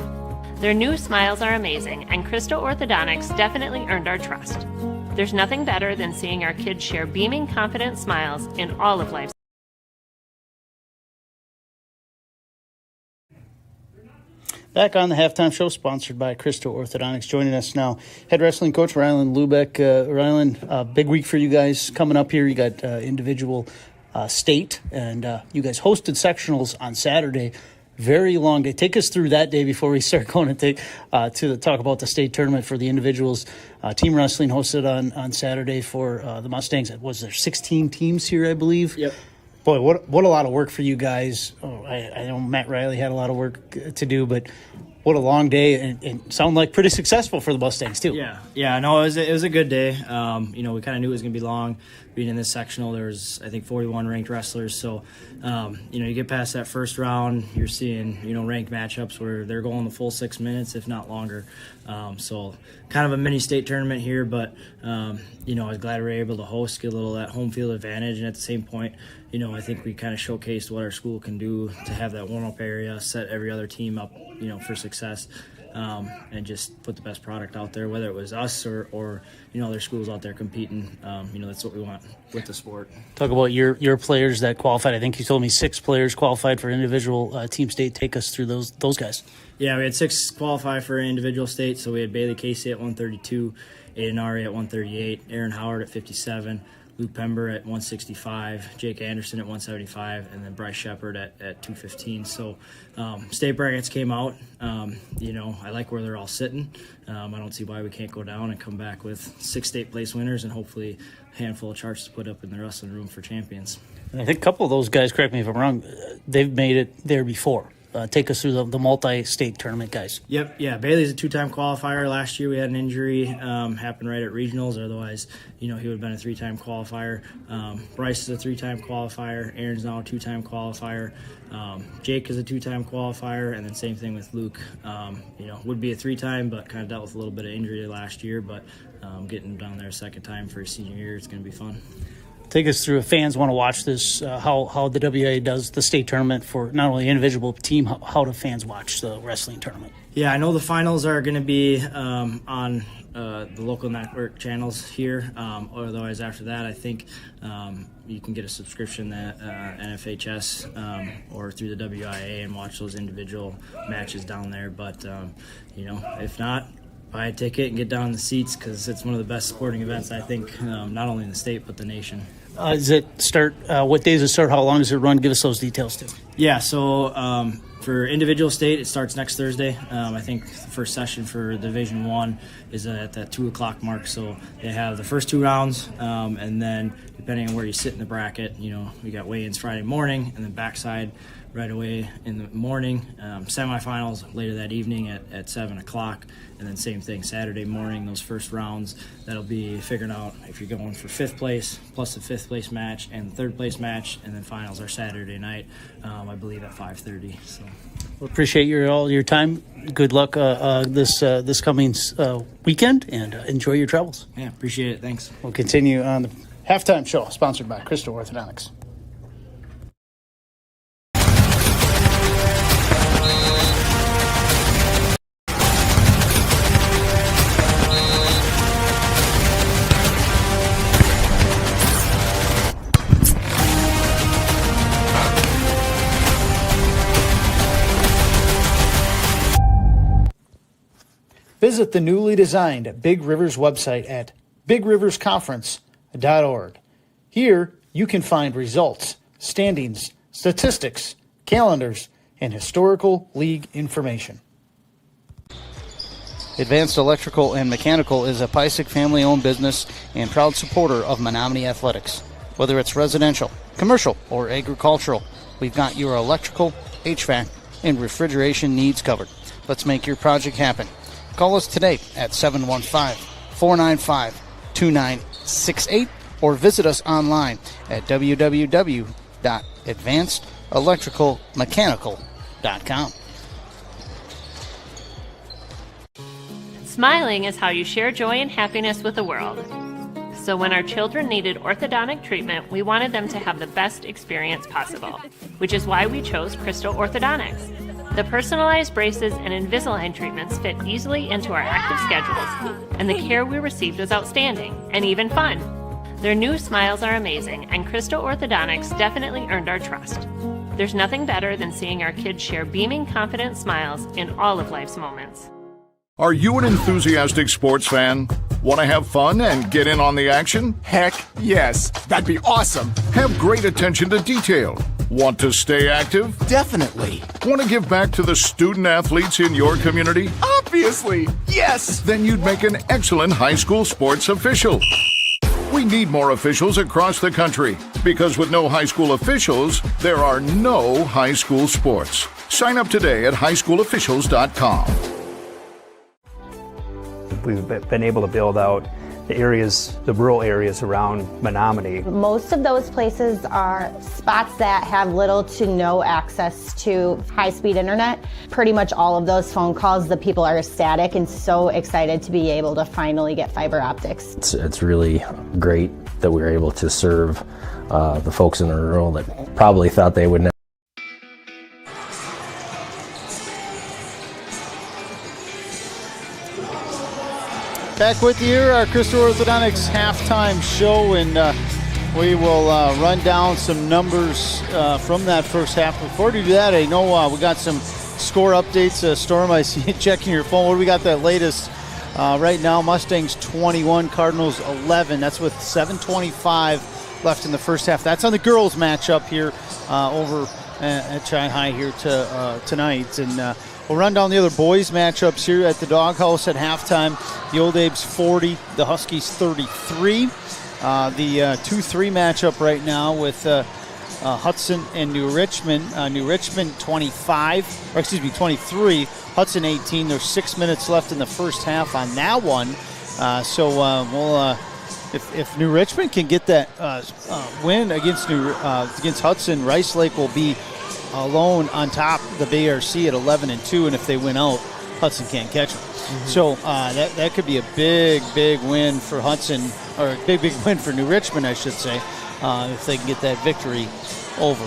Their new smiles are amazing, and Crystal Orthodontics definitely earned our trust. There's nothing better than seeing our kids share beaming, confident smiles in all of life's. Back on the halftime show, sponsored by Crystal Orthodontics. Joining us now, head wrestling coach Rylan Lubeck. Rylan, big week for you guys coming up here. You got individual state, and you guys hosted sectionals on Saturday. Very long day. Take us through that day before we start going to talk about the state tournament for the individuals. Team wrestling hosted on Saturday for the Mustangs. Was there 16 teams here, I believe? Yep. Boy, what a lot of work for you guys. I know Matt Riley had a lot of work to do, but what a long day, and sound like pretty successful for the Mustangs too. Yeah. No, it was a good day. We kind of knew it was going to be long. Being in this sectional, there was, I think, 41 ranked wrestlers. So, you get past that first round, you're seeing, ranked matchups where they're going the full 6 minutes, if not longer. So kind of a mini state tournament here, but, I was glad we were able to host, get a little of that home field advantage. And at the same point, I think we kind of showcased what our school can do to have that warm-up area, set every other team up, for success. And just put the best product out there, whether it was us or other schools out there competing. That's what we want with the sport. Talk about your players that qualified. I think you told me 6 players qualified for individual team state. Take us through those guys. Yeah, we had 6 qualify for individual state. So we had Bailey Casey at 132, Aiden Ari at 138, Aaron Howard at 57, Luke Pember at 165, Jake Anderson at 175, and then Bryce Shepard at 215. So state brackets came out. I like where they're all sitting. I don't see why we can't go down and come back with 6 state place winners and hopefully a handful of charts to put up in the wrestling room for champions. And I think a couple of those guys, correct me if I'm wrong, they've made it there before. Take us through the multi-state tournament guys. Yep, yeah. Bailey's a 2-time qualifier. Last year we had an injury happen right at regionals. Otherwise, he would have been a 3-time qualifier. Bryce is a 3-time qualifier. Aaron's now a 2-time qualifier. Jake is a 2-time qualifier, and then same thing with Luke. Would be a 3-time, but kind of dealt with a little bit of injury last year. But getting him down there a second time for his senior year, it's going to be fun. Take us through, if fans want to watch this, how the WIA does the state tournament for not only individual team, how do fans watch the wrestling tournament? Yeah, I know the finals are going to be on the local network channels here. Otherwise, after that, I think you can get a subscription at NFHS or through the WIA and watch those individual matches down there. But, if not, buy a ticket and get down in the seats because it's one of the best sporting events, I think, not only in the state but the nation. Does it start? What days does it start? How long does it run? Give us those details too. Yeah, so for individual state, it starts next Thursday. I think the first session for Division I is at that 2 o'clock mark. So they have the first 2 rounds, and then depending on where you sit in the bracket, we got weigh-ins Friday morning, and then backside right away in the morning. Semifinals later that evening at 7 o'clock. And then same thing Saturday morning, those first rounds. That'll be figuring out if you're going for 5th place, plus the 5th place match and the 3rd place match. And then finals are Saturday night, I believe at 5:30. So. Well, appreciate all your time. Good luck this coming weekend, and enjoy your travels. Yeah, appreciate it. Thanks. We'll continue on the halftime show, sponsored by Crystal Orthodontics. Visit the newly designed Big Rivers website at bigriversconference.org. Here, you can find results, standings, statistics, calendars, and historical league information. Advanced Electrical and Mechanical is a Pysick family-owned business and proud supporter of Menomonie Athletics. Whether it's residential, commercial, or agricultural, we've got your electrical, HVAC, and refrigeration needs covered. Let's make your project happen. Call us today at 715-495-2968 or visit us online at www.advancedelectricalmechanical.com. Smiling is how you share joy and happiness with the world. So when our children needed orthodontic treatment, we wanted them to have the best experience possible, which is why we chose Crystal Orthodontics. The personalized braces and Invisalign treatments fit easily into our active schedules, and the care we received was outstanding and even fun. Their new smiles are amazing, and Crystal Orthodontics definitely earned our trust. There's nothing better than seeing our kids share beaming, confident smiles in all of life's moments. Are you an enthusiastic sports fan? Want to have fun and get in on the action? Heck yes, that'd be awesome. Have great attention to detail. Want to stay active? Definitely. Want to give back to the student athletes in your community? Obviously, yes. Then you'd make an excellent high school sports official. We need more officials across the country because with no high school officials, there are no high school sports. Sign up today at highschoolofficials.com. We've been able to build out the areas, the rural areas around Menomonie. Most of those places are spots that have little to no access to high-speed internet. Pretty much all of those phone calls, the people are ecstatic and so excited to be able to finally get fiber optics. It's really great that we were able to serve the folks in the rural that probably thought they would never. Back with you here, our Crystal Orthodontics halftime show, and we will run down some numbers from that first half. Before we do that, I know we got some score updates. Storm, I see you checking your phone. What do we got that latest? Right now, Mustangs 21, Cardinals 11. That's with 7:25 left in the first half. That's on the girls matchup here over at Chi-High here tonight. And we'll run down the other boys matchups here at the Doghouse at halftime. The Old Abe's 40, the Huskies 33. The 2-3 matchup right now with Hudson and New Richmond. New Richmond 23. Hudson 18. There's 6 minutes left in the first half on that one. We'll if New Richmond can get that win against Hudson, Rice Lake will be alone on top of the BRC at 11-2, and if they win out, Hudson can't catch them. Mm-hmm. So that could be a big win for Hudson, or a big win for New Richmond, I should say, if they can get that victory over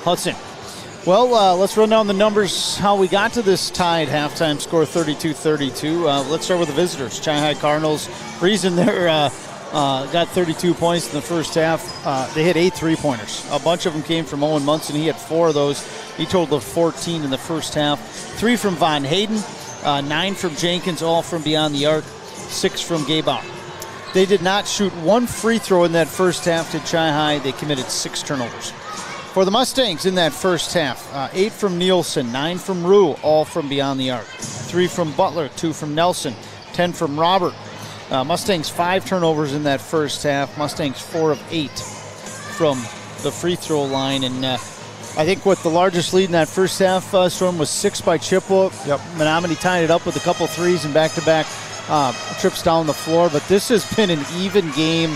Hudson. Well, let's run down the numbers, how we got to this tied halftime score, 32-32. Let's start with the visitors. Chi-High Cardinals, reason they're got 32 points in the first half. They hit 8 3-pointers. A bunch of them came from Owen Munson. He had 4 of those. He totaled 14 in the first half. 3 from Von Hayden, 9 from Jenkins, all from beyond the arc, 6 from Gabauer. They did not shoot 1 free throw in that first half to Chi-High. They committed 6 turnovers. For the Mustangs in that first half, 8 from Nielsen, 9 from Rue, all from beyond the arc. 3 from Butler, 2 from Nelson, 10 from Robert. Mustangs 5 turnovers in that first half. Mustangs 4 of 8 from the free throw line. And I think what the largest lead in that first half, Storm, was 6 by Chippewa. Yep. Menomonie tied it up with a couple threes and back-to-back trips down the floor. But this has been an even game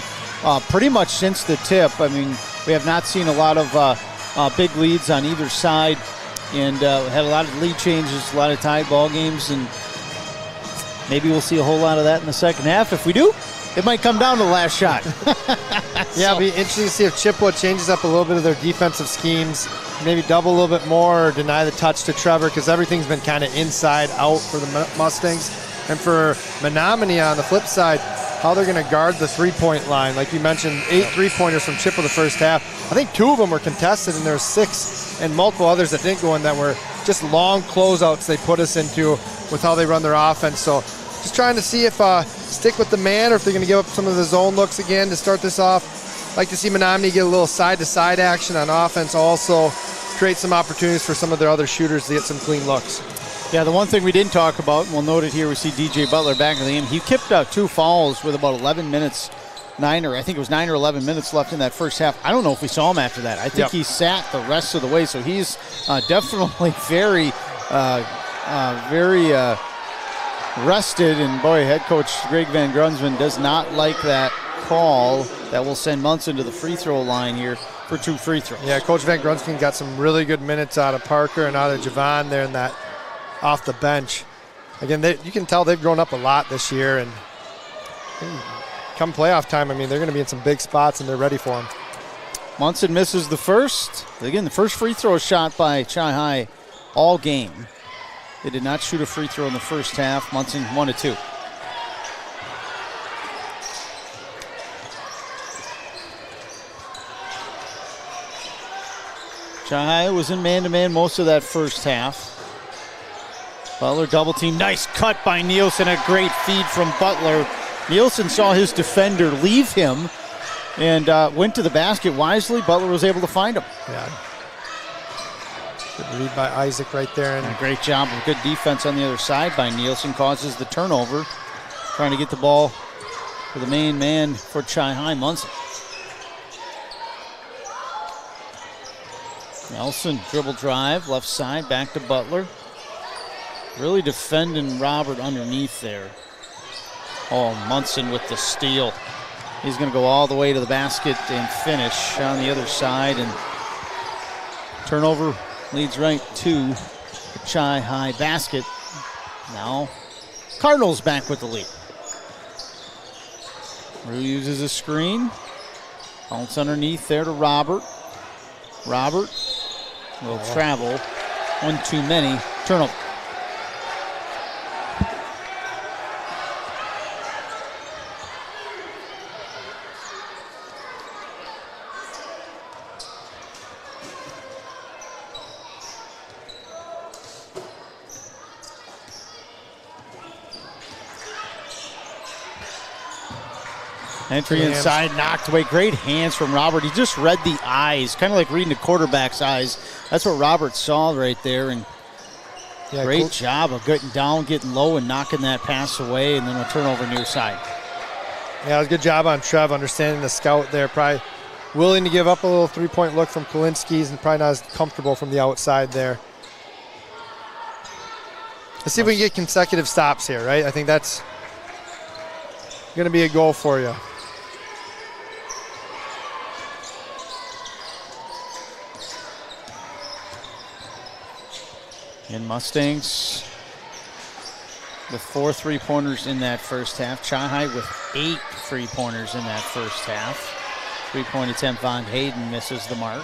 pretty much since the tip. I mean, we have not seen a lot of big leads on either side. And had a lot of lead changes, a lot of tied ball games. And maybe we'll see a whole lot of that in the second half. If we do, it might come down to the last shot. Yeah, it'll be interesting to see if Chippewa changes up a little bit of their defensive schemes, maybe double a little bit more or deny the touch to Trevor, because everything's been kind of inside out for the Mustangs. And for Menomonie on the flip side, how they're going to guard the three-point line. Like you mentioned, 8 3-pointers from Chippewa the first half. I think 2 of them were contested, and there were 6 and multiple others that didn't go in that were just long closeouts they put us into with how they run their offense. So just trying to see if stick with the man or if they're going to give up some of the zone looks again to start this off. Like to see Menomonie get a little side-to-side action on offense, also create some opportunities for some of their other shooters to get some clean looks. Yeah, the one thing we didn't talk about, and we'll note it here, we see DJ Butler back in the game. He kicked out 2 fouls with about 11 minutes, 9 or 11 minutes left in that first half. I don't know if we saw him after that. I think he sat the rest of the way, so he's definitely very rested. And boy, head coach Greg Van Grunsven does not like that call that will send Munson to the free throw line here for 2 free throws. Yeah, Coach Van Grunsven got some really good minutes out of Parker and out of Javon there in that off the bench. Again, you can tell they've grown up a lot this year, and come playoff time, I mean, they're going to be in some big spots, and they're ready for them. Munson misses the first. Again, the first free throw shot by Chi-High all game. They did not shoot a free throw in the first half. Munson 1 of 2. Chi-High was in man-to-man most of that first half. Butler double team. Nice cut by Nielsen. A great feed from Butler. Nielsen saw his defender leave him and went to the basket wisely. Butler was able to find him. Yeah. Good lead by Isaac right there. And a great job of good defense on the other side by Nielsen. Causes the turnover. Trying to get the ball to the main man for Chi-High, Munson. Nelson, dribble drive, left side, back to Butler. Really defending Robert underneath there. Oh, Munson with the steal. He's going to go all the way to the basket and finish on the other side. And turnover leads right to the Chi-High basket. Now, Cardinals back with the lead. Rue uses a screen. Bounce underneath there to Robert. Robert will travel. One too many. Turnover. Entry inside, knocked away. Great hands from Robert. He just read the eyes, kind of like reading the quarterback's eyes. That's what Robert saw right there. And great job of getting down, getting low, and knocking that pass away, and then a turnover near side. Yeah, it was a good job on Trev understanding the scout there. Probably willing to give up a little three-point look from Kolinski's and probably not as comfortable from the outside there. Let's see if we can get consecutive stops here, right? I think that's going to be a goal for you. And Mustangs with 4 3-pointers in that first half. Chi-High with 8 3-pointers in that first half. 3-point attempt, Von Hayden misses the mark.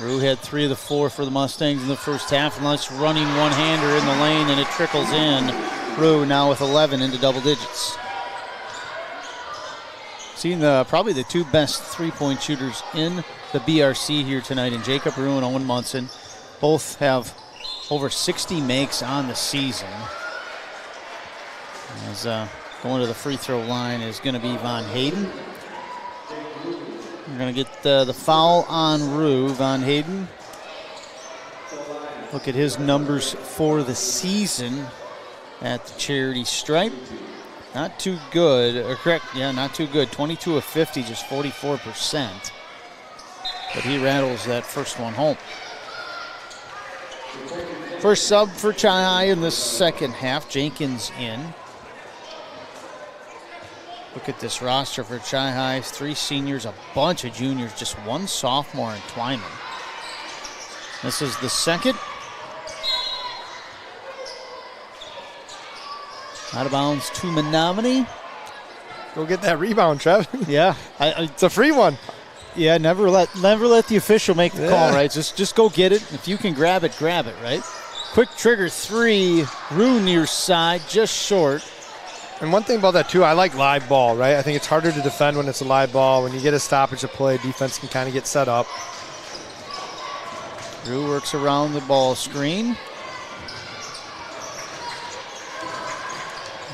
Rue had 3 of the 4 for the Mustangs in the first half. And nice running one-hander in the lane, and it trickles in. Rue now with 11 into double digits. Seeing probably the 2 best 3-point shooters in the BRC here tonight, in Jacob Rue and Owen Munson. Both have over 60 makes on the season. As going to the free throw line is going to be Von Hayden. We're going to get the foul on Rue. Von Hayden. Look at his numbers for the season at the charity stripe. Not too good, or correct, yeah, not too good. 22 of 50, just 44%. But he rattles that first one home. First sub for Chi-High in the second half. Jenkins in. Look at this roster for Chi-High. 3 seniors, a bunch of juniors, just 1 sophomore in Twyman. This is the second. Out of bounds to Menomonie. Go get that rebound, Trev. Yeah. It's a free one. Yeah, never let the official make the call, right? Just go get it. If you can grab it, right? Quick trigger 3. Rue near side, just short. And one thing about that, too, I like live ball, right? I think it's harder to defend when it's a live ball. When you get a stoppage of play, defense can kind of get set up. Rue works around the ball screen.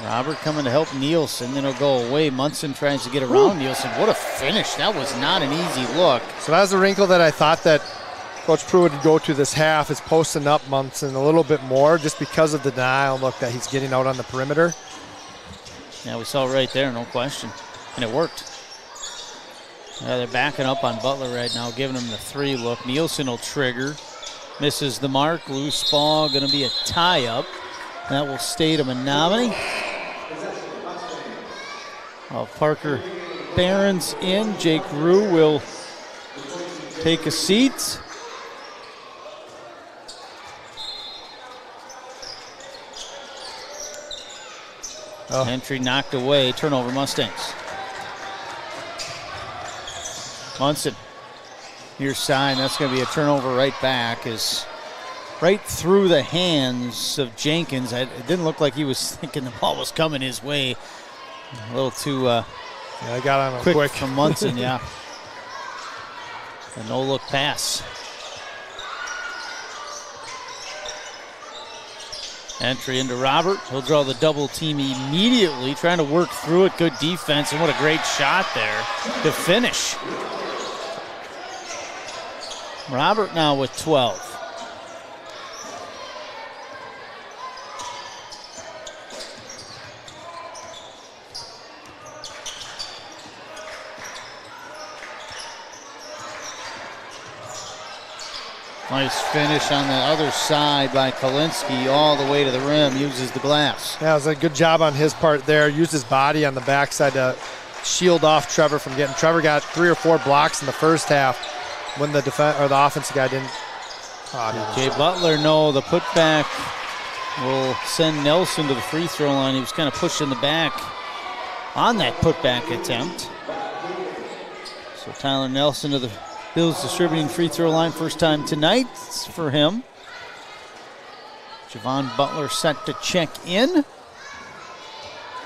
Robert coming to help Nielsen, then he'll go away. Munson tries to get around Nielsen. What a finish. That was not an easy look. So that was the wrinkle that I thought that Coach Pruitt would go to this half, is posting up Munson a little bit more just because of the denial look that he's getting out on the perimeter. Yeah, we saw it right there, no question. And it worked. Yeah, they're backing up on Butler right now, giving him the 3 look. Nielsen will trigger. Misses the mark. Loose ball, going to be a tie-up. That will stay to Menomonie. Parker Barron's in. Jake Rue will take a seat. Entry knocked away. Turnover Mustangs. Munson near side. That's going to be a turnover right back. Is right through the hands of Jenkins. It didn't look like he was thinking the ball was coming his way. A little too I got on him quick from Munson, yeah. A no-look pass. Entry into Robert. He'll draw the double team immediately, trying to work through it. Good defense, and what a great shot there to finish. Robert now with 12. Nice finish on the other side by Kalinsky all the way to the rim, uses the glass. Yeah, it was a good job on his part there. Used his body on the backside to shield off Trevor from getting. Trevor got 3 or 4 blocks in the first half when the offensive guy didn't. Jay Butler, no, the putback will send Nelson to the free throw line. He was kind of pushed in the back on that putback attempt. So Tyler Nelson to the Bills distributing free throw line, first time tonight for him. Javon Butler set to check in.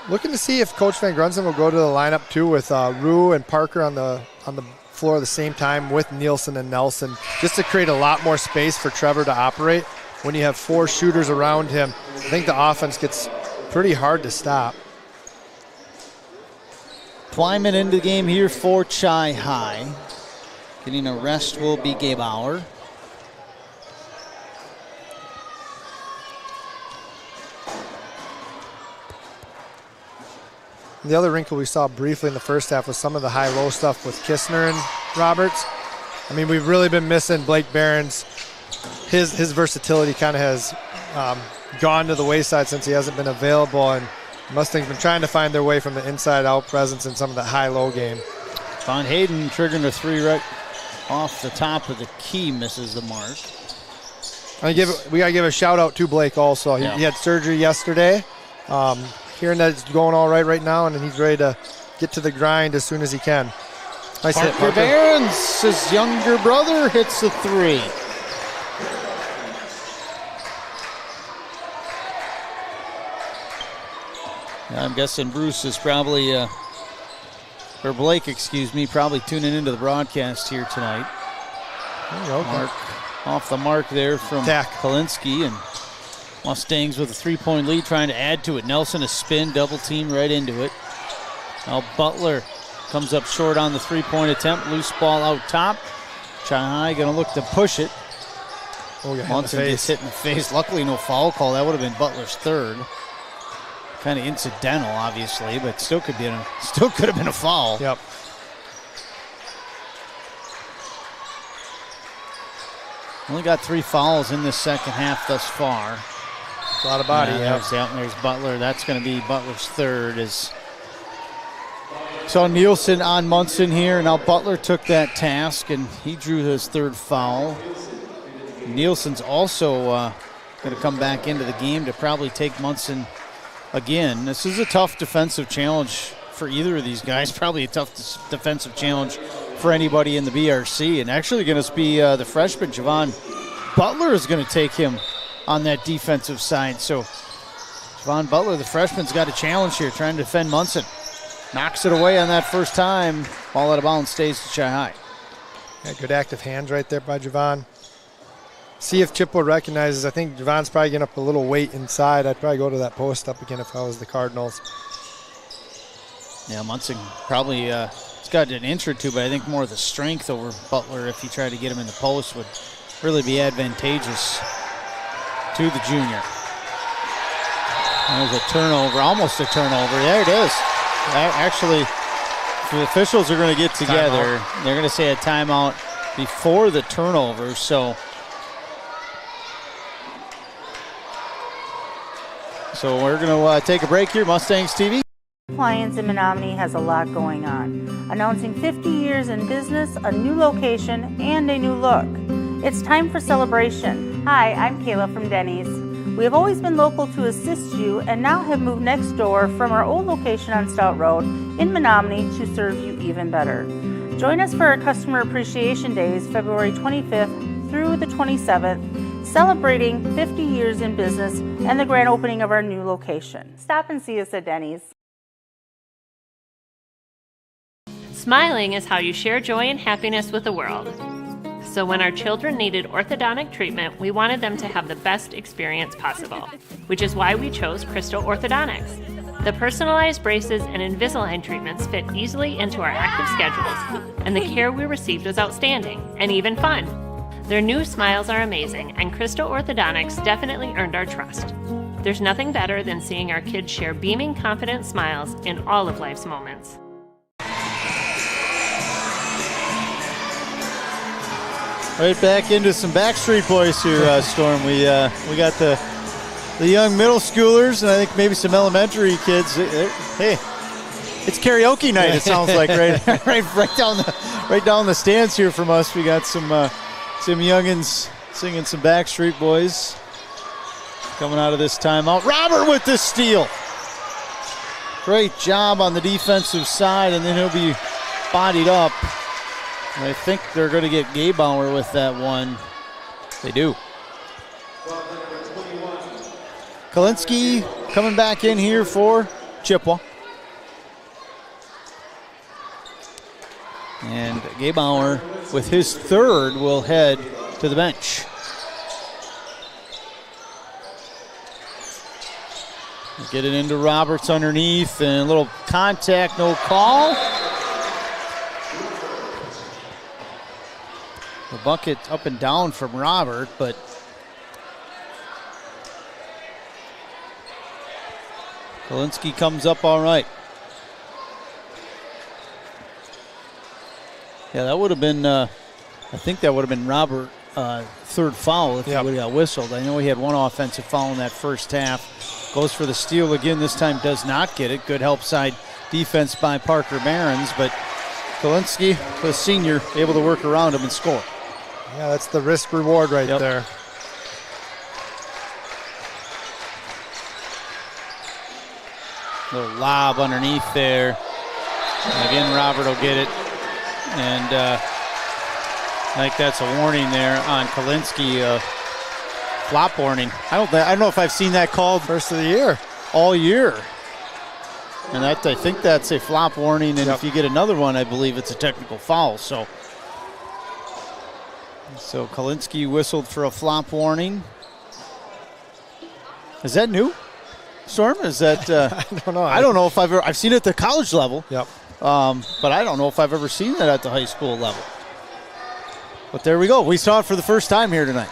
Looking to see if Coach Van Grunzen will go to the lineup too with Rue and Parker on the floor at the same time with Nielsen and Nelson, just to create a lot more space for Trevor to operate. When you have 4 shooters around him, I think the offense gets pretty hard to stop. Twyman into the game here for Chi High. Getting a rest will be Gabe Auer. The other wrinkle we saw briefly in the first half was some of the high-low stuff with Kistner and Roberts. I mean, we've really been missing Blake Barron's. His versatility kind of has gone to the wayside since he hasn't been available, and Mustangs been trying to find their way from the inside-out presence in some of the high-low game. Von Hayden triggering a 3 right off the top of the key, misses the mark. We got to give a shout-out to Blake also. He had surgery yesterday. Hearing that it's going all right now, and he's ready to get to the grind as soon as he can. Nice hit, Parker Barons, his younger brother, hits the 3. I'm guessing Bruce is probably, or Blake, excuse me, probably tuning into the broadcast here tonight. Mark off the mark there from Kalinsky, and Mustangs with a 3-point lead, trying to add to it. Nelson a spin, double team right into it. Now Butler comes up short on the 3-point attempt. Loose ball out top. Chi High going to look to push it. Munson gets hit in the face. Luckily no foul call. That would have been Butler's 3rd. Kind of incidental, obviously, but still could have been a foul. Yep. Only got 3 fouls in this second half thus far. A lot of body. There's Butler. That's going to be Butler's 3rd. So Nielsen on Munson here. Now Butler took that task, and he drew his 3rd foul. Nielsen's also going to come back into the game to probably take Munson again. This is a tough defensive challenge for either of these guys. Probably a tough defensive challenge for anybody in the BRC. And actually going to be the freshman, Javon Butler, is going to take him on that defensive side. So Javon Butler, the freshman's got a challenge here, trying to defend Munson. Knocks it away on that first time. Ball out of bounds, stays to Chi High. Yeah, good active hands right there by Javon. See if Chippewa recognizes. I think Javon's probably getting up a little weight inside. I'd probably go to that post up again if I was the Cardinals. Yeah, Munson probably he's got an inch or two, but I think more of the strength over Butler, if he tried to get him in the post, would really be advantageous to the junior. There's a turnover, almost a turnover. There it is. Actually, the officials are going to get together. Timeout. They're going to say a timeout before the turnover, so we're going to take a break here. Mustangs TV. Appliance in Menomonie has a lot going on. Announcing 50 years in business, a new location, and a new look. It's time for celebration. Hi, I'm Kayla from Denny's. We have always been local to assist you and now have moved next door from our old location on Stout Road in Menomonie to serve you even better. Join us for our Customer Appreciation Days, February 25th through the 27th, celebrating 50 years in business and the grand opening of our new location. Stop and see us at Denny's. Smiling is how you share joy and happiness with the world. So when our children needed orthodontic treatment, we wanted them to have the best experience possible, which is why we chose Crystal Orthodontics. The personalized braces and Invisalign treatments fit easily into our active schedules, and the care we received was outstanding and even fun. Their new smiles are amazing, and Crystal Orthodontics definitely earned our trust. There's nothing better than seeing our kids share beaming, confident smiles in all of life's moments. Right back into some Backstreet Boys here, Storm. We got the young middle schoolers, and I think maybe some elementary kids. Hey, it's karaoke night. It sounds like right down the stands here from us. We got some youngins singing some Backstreet Boys. Coming out of this timeout, Robert with the steal. Great job on the defensive side, and then he'll be bodied up. And I think they're going to get Gaybauer with that one. They do. Kalinski coming back in here for Chippewa. And Gaybauer, with his third, will head to the bench. Get it into Roberts underneath, and a little contact, no call. The bucket up and down from Robert, but Kalinski comes up all right. Yeah, that would have been, I think that would have been Robert third foul if he would have got whistled. I know he had one offensive foul in that first half. Goes for the steal again, this time does not get it. Good help side defense by Parker Barons, but Kalinski, the senior, able to work around him and score. Yeah, that's the risk reward right there. Little lob underneath there. And again, Robert will get it. And I think that's a warning there on Kalinski. Flop warning. I don't know if I've seen that called first of the year, all year. And I think that's a flop warning. And if you get another one, I believe it's a technical foul. So Kalinski whistled for a flop warning. Is that new, Storm? Is that? I don't know. I don't know if I've seen it at the college level. Yep. But I don't know if I've ever seen that at the high school level. But there we go. We saw it for the first time here tonight.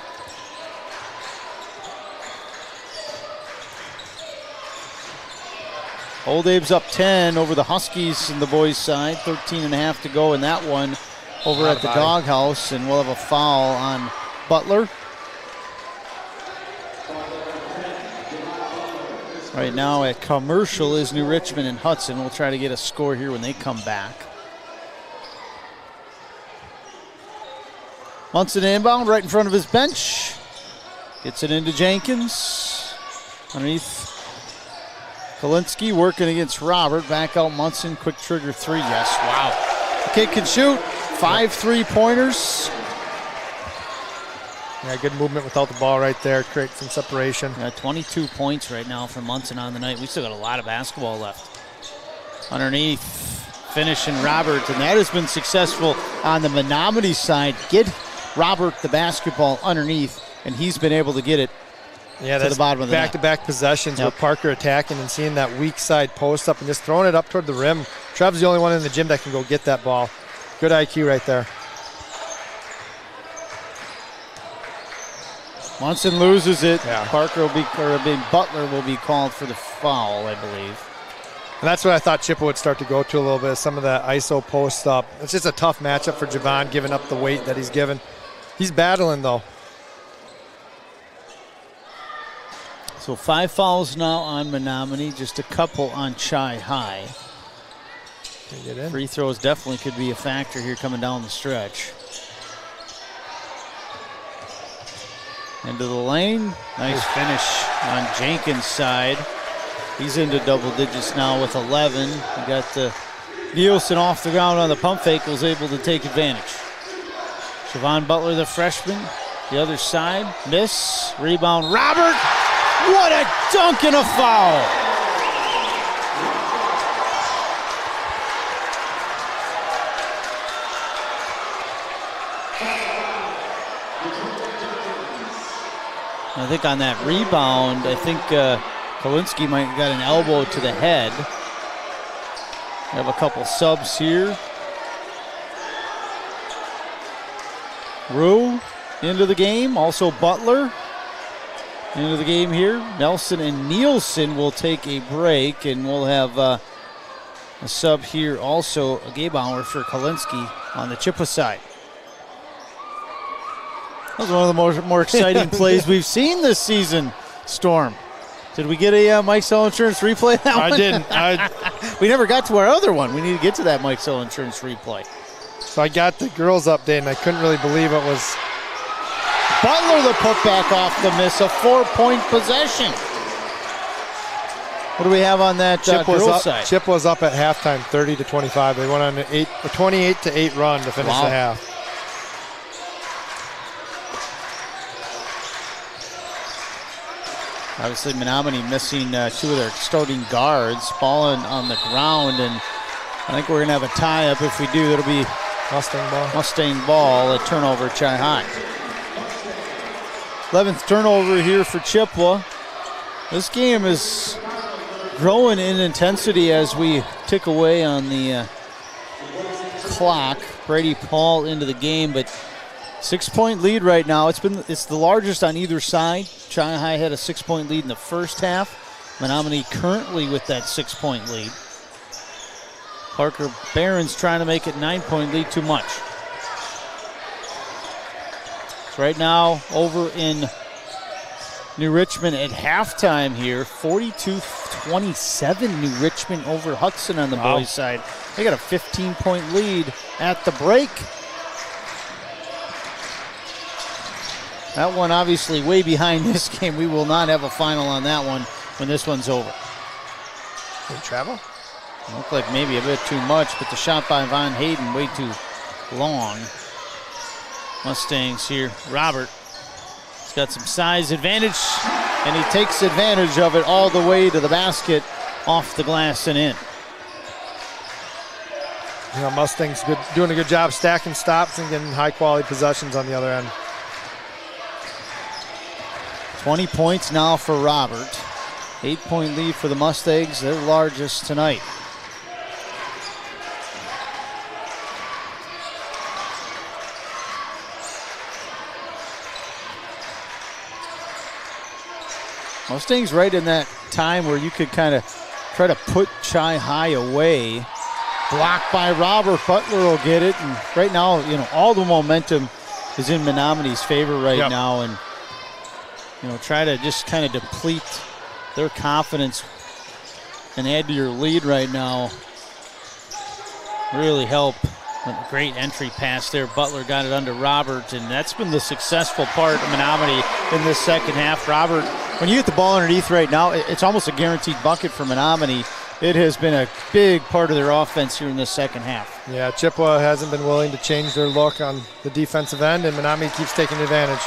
Old Abe's up 10 over the Huskies in the boys' side. 13.5 to go in that one over at the Doghouse. And we'll have a foul on Butler. Right now at Commercial is New Richmond and Hudson. We'll try to get a score here when they come back. Munson inbound right in front of his bench. Gets it into Jenkins. Underneath Kalinski working against Robert. Back out Munson. Quick trigger three. Yes, wow. The kid can shoot. 5 3-pointers. Yeah, good movement without the ball right there. Create some separation. Yeah, 22 points right now for Munson on the night. We still got a lot of basketball left. Underneath, finishing Robert. And that has been successful on the Menomonie side. Get Robert the basketball underneath, and he's been able to get it to the bottom of the net. Back-to-back possessions with Parker attacking and seeing that weak side post up and just throwing it up toward the rim. Trev's the only one in the gym that can go get that ball. Good IQ right there. Munson loses it. Yeah. Butler will be called for the foul, I believe. And that's what I thought Chippewa would start to go to a little bit, some of that ISO post up. It's just a tough matchup for Javon, giving up the weight that he's given. He's battling, though. So 5 fouls now on Menomonie, just a couple on Chi High. Free throws definitely could be a factor here coming down the stretch. Into the lane. Nice finish on Jenkins' side. He's into double digits now with 11. We got Nielsen off the ground on the pump fake, was able to take advantage. Siobhan Butler, the freshman. The other side, miss. Rebound, Robert. What a dunk and a foul. I think on that rebound, I think Kalinski might have got an elbow to the head. We have a couple subs here. Rue into the game, also Butler into the game here. Nelson and Nielsen will take a break, and we'll have a sub here also, a Gaybauer for Kalinski on the Chippewa side. That was one of the more exciting plays we've seen this season, Storm. Did we get a Mike Sell Insurance replay? I didn't. We never got to our other one. We need to get to that Mike Sell Insurance replay. So I got the girls update, and I couldn't really believe it was Butler the putback off the miss, a 4-point possession. What do we have on that girls side? Chip was up at halftime, 30-25. They went on an 28-8 run to finish the half. Obviously, Menomonie missing two of their starting guards, balling on the ground, and I think we're going to have a tie-up. If we do, it'll be Mustang ball, a turnover at Chi High. 11th turnover here for Chippewa. This game is growing in intensity as we tick away on the clock. Brady Paul into the game, but 6-point lead right now. It's the largest on either side. Chi High had a 6-point lead in the first half. Menomonie currently with that 6-point lead. Parker Barron's trying to make it 9-point lead too much. So right now over in New Richmond at halftime here, 42-27 New Richmond over Hudson on the boys' side. They got a 15-point lead at the break. That one obviously way behind this game. We will not have a final on that one when this one's over. Did he travel? Looked like maybe a bit too much, but the shot by Von Hayden way too long. Mustangs here. Robert. He's got some size advantage, and he takes advantage of it all the way to the basket, off the glass and in. You know, Mustangs doing a good job stacking stops and getting high-quality possessions on the other end. 20 points now for Robert. 8-point lead for the Mustangs, their largest tonight. Mustangs right in that time where you could kind of try to put Chi High away. Blocked by Robert. Butler will get it. And right now, you know, all the momentum is in Menomonie's favor right now. And, you know, try to just kind of deplete their confidence and add to your lead right now. Really help. A great entry pass there. Butler got it under Robert, and that's been the successful part of Menomonie in this second half. Robert, when you get the ball underneath right now, it's almost a guaranteed bucket for Menomonie. It has been a big part of their offense here in this second half. Yeah, Chippewa hasn't been willing to change their look on the defensive end, and Menomonie keeps taking advantage.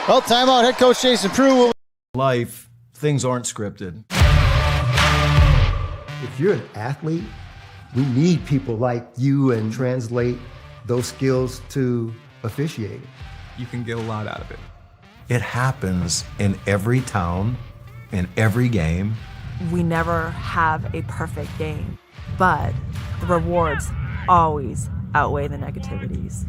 Well, timeout. Head coach Jason Prue. Life, things aren't scripted. If you're an athlete, we need people like you and translate those skills to officiating. You can get a lot out of it. It happens in every town, in every game. We never have a perfect game, but the rewards always outweigh the negativities.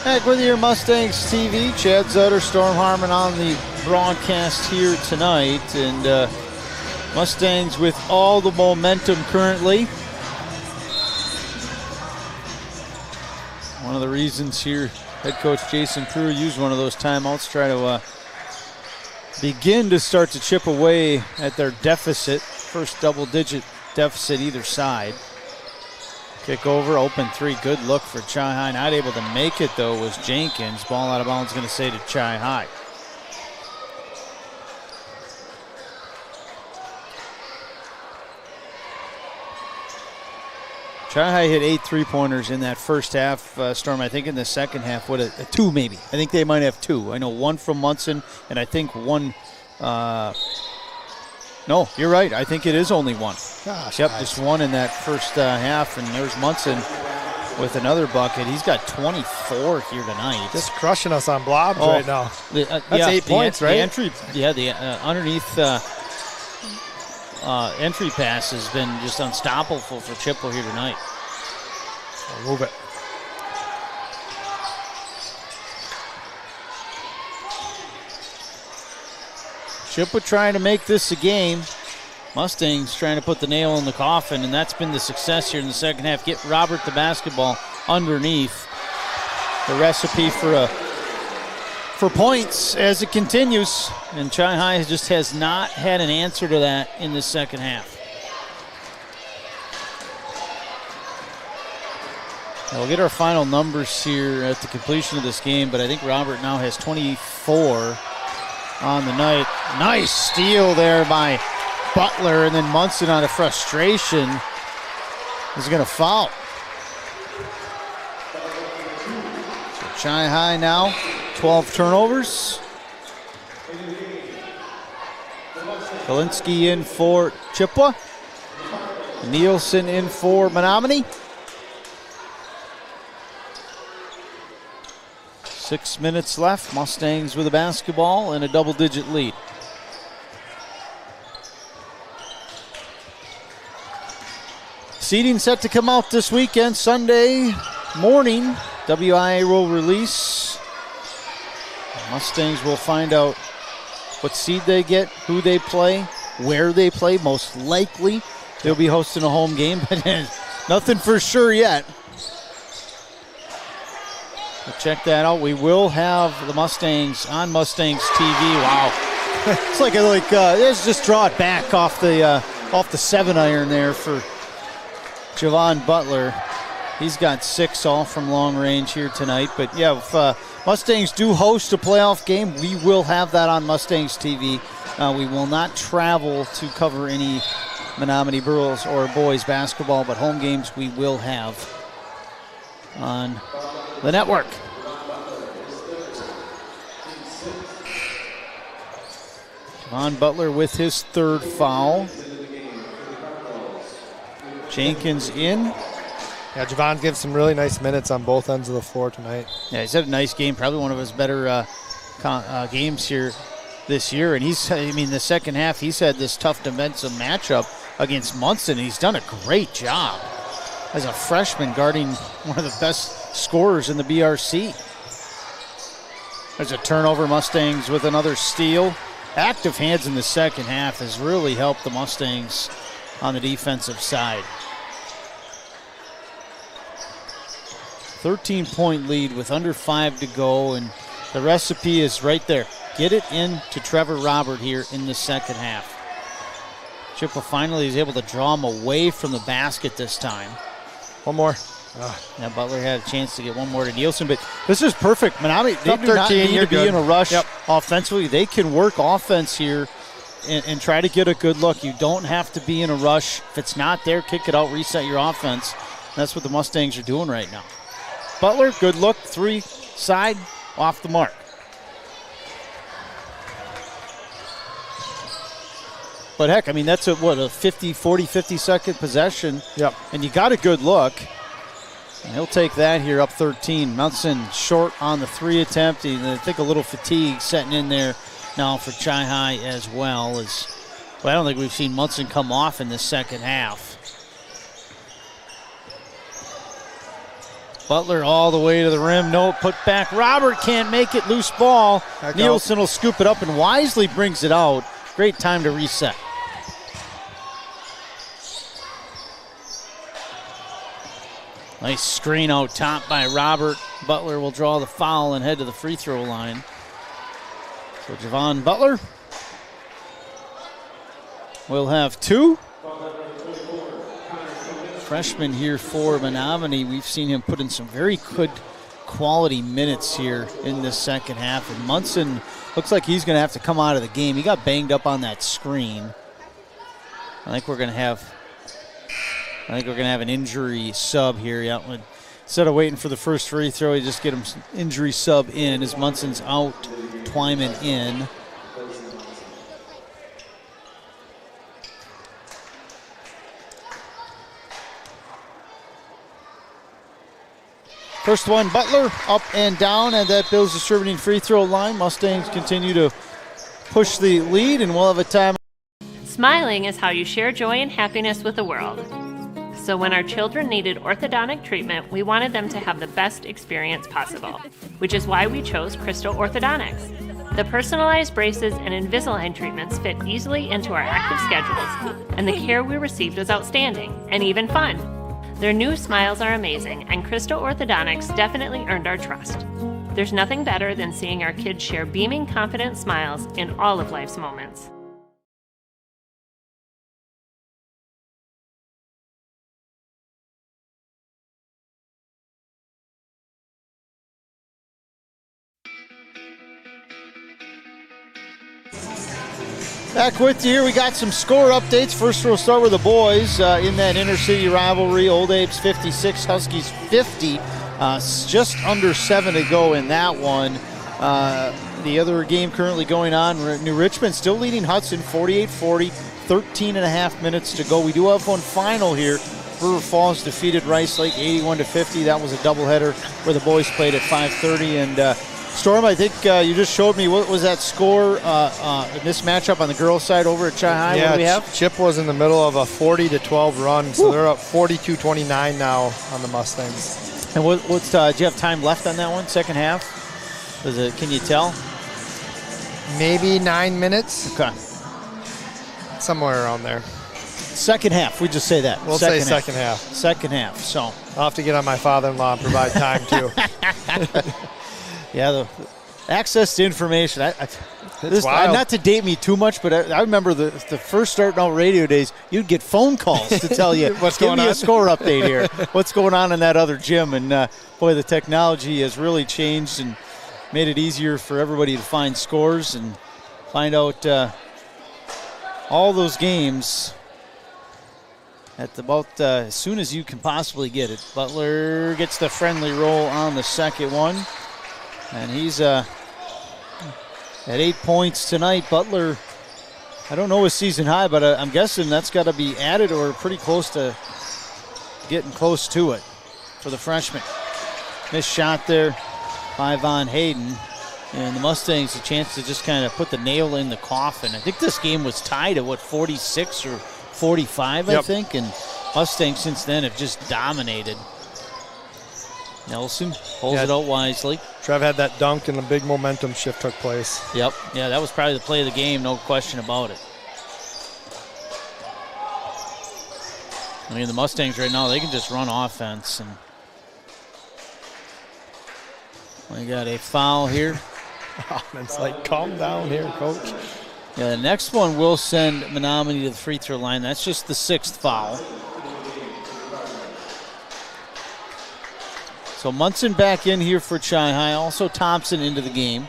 Back with your Mustangs TV. Chad Zutter, Storm Harmon on the broadcast here tonight. And Mustangs with all the momentum currently. One of the reasons here, head coach Jason Prue used one of those timeouts to try to begin to start to chip away at their deficit. First double-digit deficit either side. Kick over, open three, good look for Chi High. Not able to make it though was Jenkins. Ball out of bounds, going to say to Chi High. Chi High hit 8 3-pointers in that first half, Storm. I think in the second half, what a two maybe. I think they might have two. I know one from Munson, and I think one. No, you're right. I think it is only one. Gosh, yep, just one in that first half, and there's Munson with another bucket. He's got 24 here tonight. Just crushing us on blobs right now. That's 8 points, right? The entry, the underneath entry pass has been just unstoppable for Chippewa here tonight. We'll move it. Chippewa trying to make this a game. Mustangs trying to put the nail in the coffin, and that's been the success here in the second half. Get Robert the basketball underneath. The recipe for points as it continues, and Chi High just has not had an answer to that in the second half. Now we'll get our final numbers here at the completion of this game, but I think Robert now has 24 on the night. Nice steal there by Butler, and then Munson out of frustration is going to foul. So Chi High now, 12 turnovers. Kalinsky in for Chippewa. Nielsen in for Menomonie. 6 minutes left. Mustangs with a basketball and a double-digit lead. Seeding set to come out this weekend, Sunday morning. WIA will release. Mustangs will find out what seed they get, who they play, where they play. Most likely they'll be hosting a home game, but nothing for sure yet. We'll check that out. We will have the Mustangs on Mustangs TV. Wow. It's let's just draw it back off the 7-iron there for Javon Butler. He's got 6 all from long range here tonight. But yeah, if Mustangs do host a playoff game, we will have that on Mustangs TV. We will not travel to cover any Menomonie girls or boys basketball, but home games we will have on the network. Javon Butler with his 3rd foul. Jenkins in. Yeah, Javon gives some really nice minutes on both ends of the floor tonight. Yeah, he's had a nice game, probably one of his better games here this year. And the second half, he's had this tough defensive matchup against Munson. He's done a great job as a freshman guarding one of the best scorers in the BRC. There's a turnover. Mustangs with another steal. Active hands in the second half has really helped the Mustangs on the defensive side. 13-point lead with under 5 to go, and the recipe is right there. Get it into Trevor Robert here in the second half. Chippewa finally is able to draw him away from the basket this time. One more. Yeah, Butler had a chance to get one more to Nielsen, but this is perfect. Menomonie, they do not need to be in a rush offensively. They can work offense here and try to get a good look. You don't have to be in a rush. If it's not there, kick it out, reset your offense. That's what the Mustangs are doing right now. Butler, good look, 3 side, off the mark. But heck, that's a 50-second possession. Yep. And you got a good look. And he'll take that here up 13. Munson short on the 3 attempt. I think a little fatigue setting in there now for Chi High as well. I don't think we've seen Munson come off in the second half. Butler all the way to the rim. No put back. Robert can't make it. Loose ball. Nielsen will scoop it up and wisely brings it out. Great time to reset. Nice screen out top by Robert. Butler will draw the foul and head to the free throw line. So Javon Butler will have 2. Freshman here for Menomonie. We've seen him put in some very good quality minutes here in this second half. And Munson looks like he's going to have to come out of the game. He got banged up on that screen. I think we're going to have an injury sub here. Yeah, instead of waiting for the first free throw, you just get him injury sub in as Munson's out, Twyman in. First one, Butler, up and down, and that builds distributing free throw line. Mustangs continue to push the lead, and we'll have a time. Smiling is how you share joy and happiness with the world. So when our children needed orthodontic treatment, we wanted them to have the best experience possible, which is why we chose Crystal Orthodontics. The personalized braces and Invisalign treatments fit easily into our active schedules, and the care we received was outstanding and even fun. Their new smiles are amazing, and Crystal Orthodontics definitely earned our trust. There's nothing better than seeing our kids share beaming, confident smiles in all of life's moments. Back with you here. We got some score updates. First, we'll start with the boys in that inter-city rivalry. Old Abe's 56, Huskies 50. Just under 7 to go in that one. The other game currently going on, New Richmond still leading Hudson 48-40, 13 and a half minutes to go. We do have one final here. River Falls defeated Rice Lake 81-50. That was a doubleheader where the boys played at 5:30. And Storm, I think you just showed me, what was that score in this matchup on the girls' side over at Chi High? Yeah, what do we have? Chip was in the middle of a 40-12 run, so they're up 42-29 now on the Mustangs. And what's do you have time left on that one, second half? Can you tell? Maybe 9 minutes. Okay. Somewhere around there. Second half, we just say that. We'll say second half. Second half, so. I'll have to get on my father-in-law and provide time, too. Yeah, the access to information. It's wild. Not to date me too much, but I remember the first starting out radio days, you'd get phone calls to tell you, what's going on? Give me a score update here. What's going on in that other gym? And, boy, the technology has really changed and made it easier for everybody to find scores and find out all those games at about as soon as you can possibly get it. Butler gets the friendly roll on the second one. And he's at 8 points tonight. Butler, I don't know his season high, but I'm guessing that's got to be added or pretty close to getting close to it for the freshman. Missed shot there by Von Hayden. And the Mustangs a chance to just kind of put the nail in the coffin. I think this game was tied at, 46 or 45, I think. And Mustangs since then have just dominated. Nelson holds it out wisely. Trev had that dunk and the big momentum shift took place. Yep. Yeah, that was probably the play of the game, no question about it. I mean, the Mustangs right now, they can just run offense. And we got a foul here. It's like, calm down here, coach. Yeah, the next one will send Menomonie to the free throw line. That's just the 6th foul. So Munson back in here for Chi High. Also Thompson into the game.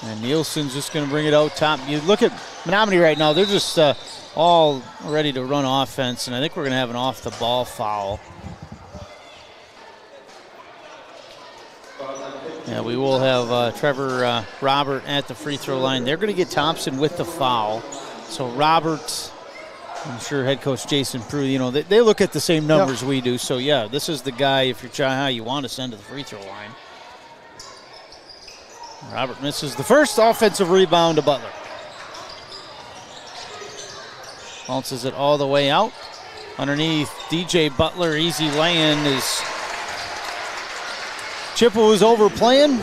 And Nielsen's just going to bring it out top. You look at Menomonie right now. They're just all ready to run offense. And I think we're going to have an off-the-ball foul. Yeah, we will have Trevor Robert at the free throw line. They're going to get Thompson with the foul. So Roberts, I'm sure head coach Jason Prue, they look at the same numbers we do. So, yeah, this is the guy, if you're Chi High, you want to send to the free throw line. Robert misses the first offensive rebound to Butler. Bounces it all the way out. Underneath DJ Butler, easy lay-in is Chippewa was overplaying.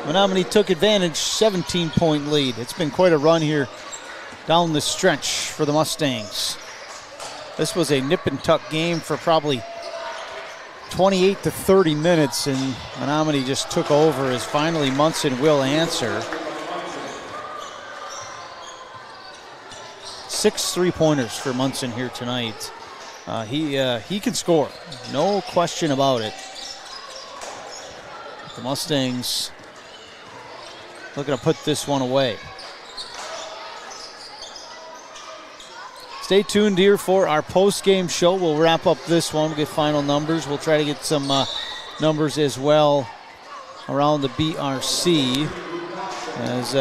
Menomonie took advantage, 17-point lead. It's been quite a run here down the stretch for the Mustangs. This was a nip-and-tuck game for probably 28 to 30 minutes, and Menomonie just took over as finally Munson will answer. 6 3-pointers for Munson here tonight. He can score, no question about it. The Mustangs looking to put this one away. Stay tuned here for our post-game show. We'll wrap up this one. We'll get final numbers. We'll try to get some numbers as well around the BRC. As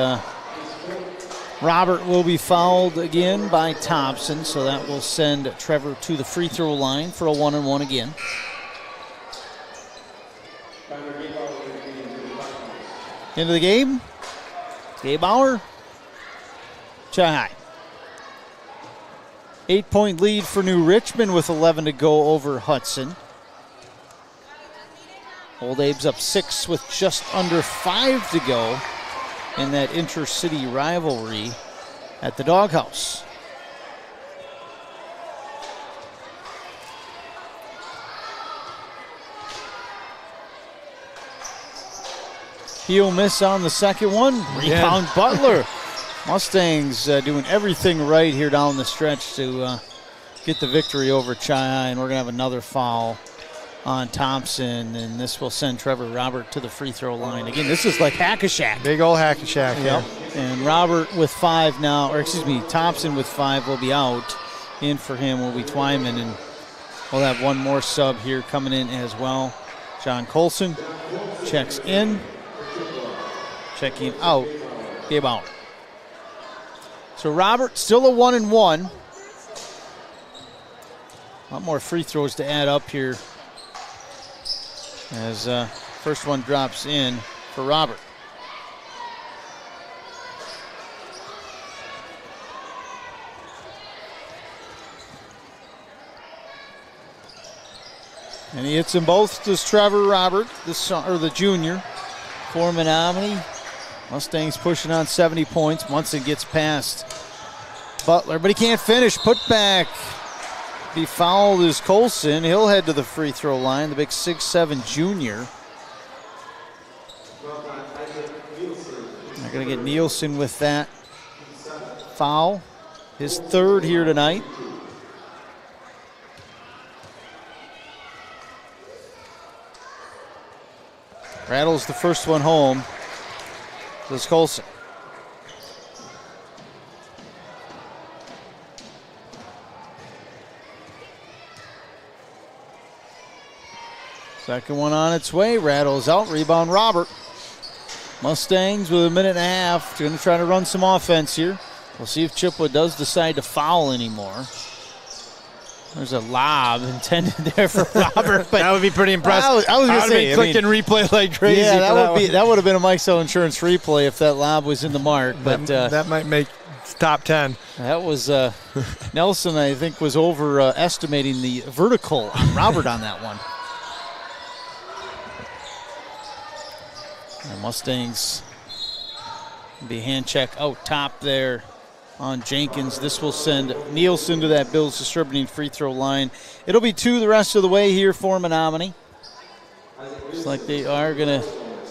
Robert will be fouled again by Thompson, so that will send Trevor to the free throw line for a 1-and-1 again. Into the game. Gabe Bauer Chi-High. 8-point lead for New Richmond with 11 to go over Hudson. Old Abe's up 6 with just under 5 to go in that intercity rivalry at the Doghouse. He'll miss on the second one. Rebound Butler. Mustangs doing everything right here down the stretch to get the victory over Chi-High, and we're going to have another foul on Thompson, and this will send Trevor Robert to the free throw line. Again, this is like hack-a-shack. Big old hack-a-shack, Yep. And Robert with 5 now, or excuse me, Thompson with 5 will be out. In for him will be Twyman, and we'll have one more sub here coming in as well. John Colson checks in, checking out, Gabe Bauer. So Robert still a 1-1. A lot more free throws to add up here as first one drops in for Robert. And he hits them both. Does Trevor Robert, the junior, for Menomonie. Mustangs pushing on 70 points. Munson gets past Butler, but he can't finish. Put back. He fouled is Colson. He'll head to the free throw line, the big 6'7" junior. They're going to get Nielsen with that foul. His third here tonight. Rattles the first one home. This Colson. Second one on its way. Rattles out. Rebound Robert. Mustangs with a minute and a half. Going to try to run some offense here. We'll see if Chippewa does decide to foul anymore. There's a lob intended there for Robert. But that would be pretty impressive. I was going to say, clicking replay like crazy. Yeah, that would have been a Mike Cell Insurance replay if that lob was in the mark. But that might make top 10. That was Nelson, I think, was overestimating the vertical on Robert on that one. The Mustangs be hand check out top there on Jenkins. This will send Nielsen to that Bills distributing free throw line. It'll be 2 the rest of the way here for Menomonie. Looks like they are going to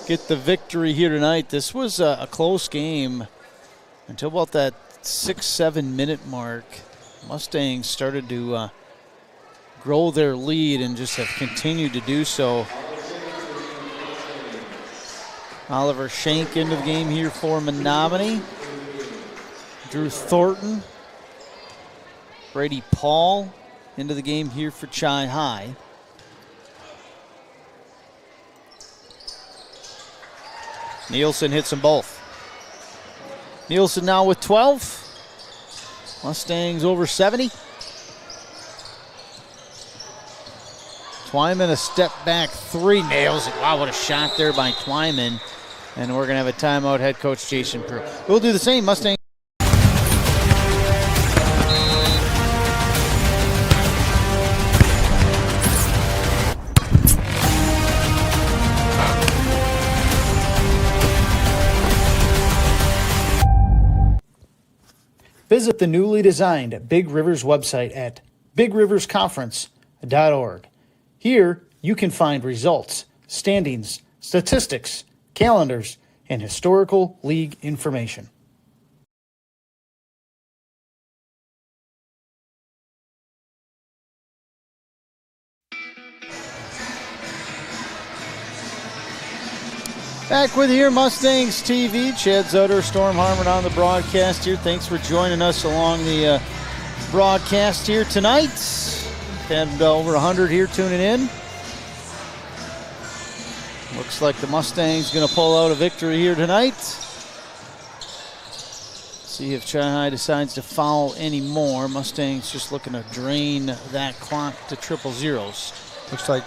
get the victory here tonight. This was a close game until about that 6-7 minute mark. Mustangs started to grow their lead and just have continued to do so. Oliver Shank into the game here for Menomonie. Drew Thornton, Brady Paul into the game here for Chi-High. Nielsen hits them both. Nielsen now with 12. Mustangs over 70. Twyman a step back 3, nails it. Wow, what a shot there by Twyman. And we're going to have a timeout, head coach Jason Peru. We'll do the same. Mustangs. Visit the newly designed Big Rivers website at bigriversconference.org. Here, you can find results, standings, statistics, calendars, and historical league information. Back with you here, Mustangs TV. Chad Zutter, Storm Harmon on the broadcast here. Thanks for joining us along the broadcast here tonight. Had over 100 here tuning in. Looks like the Mustangs going to pull out a victory here tonight. See if Chi-High decides to foul any more. Mustangs just looking to drain that clock to triple zeros. Looks like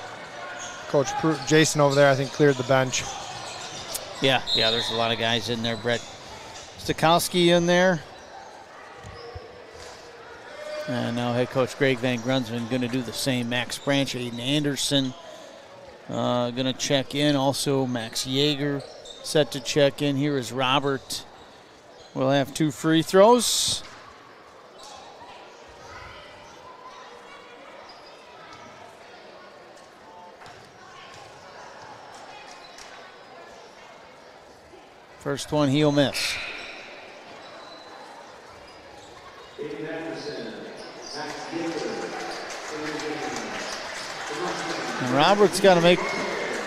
Coach Jason over there, I think, cleared the bench. Yeah, there's a lot of guys in there. Brett Stokowski in there. And now head coach Greg Van Grunsven going to do the same. Max Branch, Aiden Anderson going to check in. Also Max Yeager set to check in. Here is Robert. We'll have 2 free throws. First one he'll miss. And Robert's got to make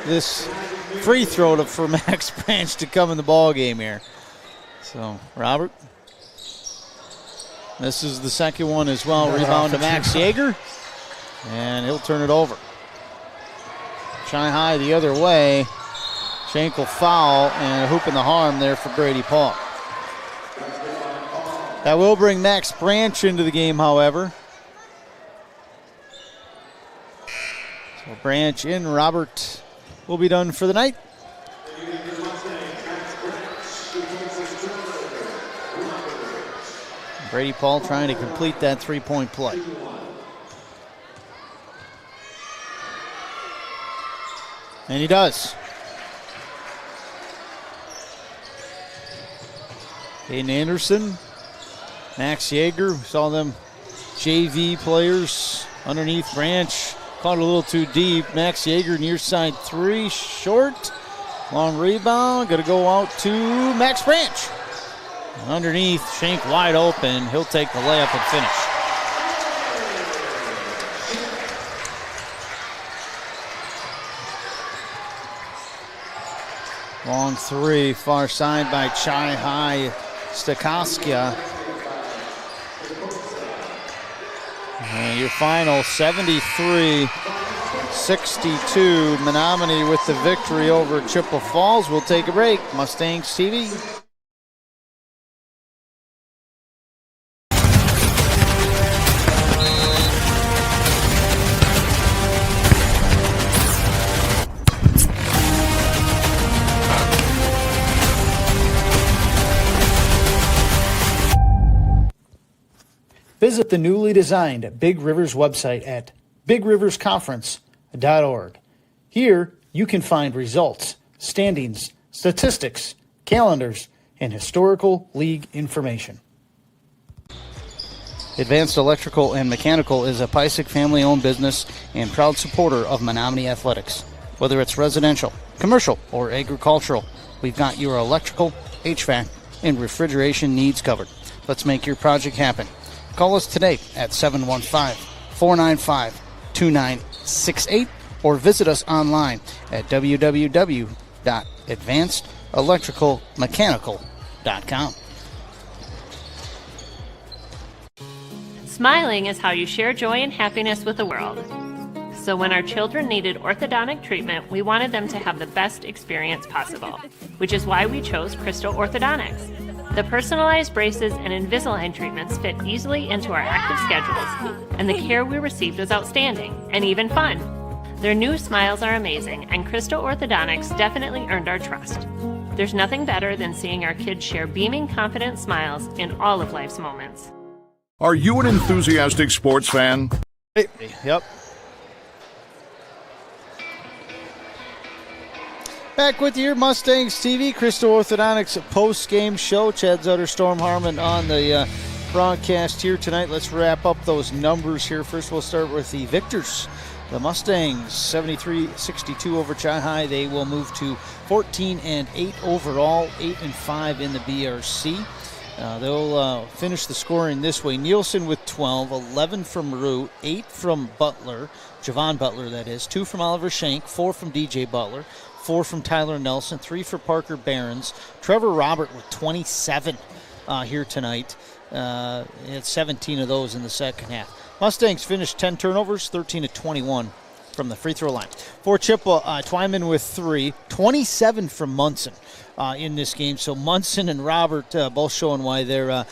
this free throw for Max Branch to come in the ball game here. So Robert, this is the second one as well. Rebound to Max Yeager, and he'll turn it over. Shy High the other way. Schenkel foul and a hoop in the harm there for Brady Paul. That will bring Max Branch into the game, however. So Branch in, Robert will be done for the night. Brady Paul trying to complete that three-point play. And he does. Aiden Anderson, Max Yeager, saw them JV players underneath Branch. Caught a little too deep. Max Yeager near side 3, short. Long rebound, gonna go out to Max Branch. Underneath, Schenk wide open. He'll take the layup and finish. Long 3, far side by Chai High Stakoskia. And your final 73-62. Menomonie with the victory over Chippewa Falls. We'll take a break. Mustangs TV. Visit the newly designed Big Rivers website at bigriversconference.org. Here, you can find results, standings, statistics, calendars, and historical league information. Advanced Electrical and Mechanical is a Pysick family-owned business and proud supporter of Menomonie Athletics. Whether it's residential, commercial, or agricultural, we've got your electrical, HVAC, and refrigeration needs covered. Let's make your project happen. Call us today at 715-495-2968 or visit us online at www.advancedelectricalmechanical.com. Smiling is how you share joy and happiness with the world. So when our children needed orthodontic treatment, we wanted them to have the best experience possible, which is why we chose Crystal Orthodontics. The personalized braces and Invisalign treatments fit easily into our active schedules, and the care we received was outstanding and even fun. Their new smiles are amazing, and Crystal Orthodontics definitely earned our trust. There's nothing better than seeing our kids share beaming, confident smiles in all of life's moments. Are you an enthusiastic sports fan? Yep. Back with your Mustangs TV, Crystal Orthodontics post-game show. Chad Zutter, Storm Harmon on the broadcast here tonight. Let's wrap up those numbers here. First, we'll start with the victors. The Mustangs, 73-62 over Chai High. They will move to 14-8 overall, 8-5 in the BRC. They'll finish the scoring this way. Nielsen with 12, 11 from Rue, 8 from Butler, Javon Butler that is, 2 from Oliver Schenk, 4 from DJ Butler, 4 from Tyler Nelson, 3 for Parker Behrens. Trevor Robert with 27 here tonight. Had 17 of those in the second half. Mustangs finished 10 turnovers, 13-21 from the free throw line. For Chippewa, Twyman with 3, 27 from Munson in this game. So Munson and Robert both showing why they're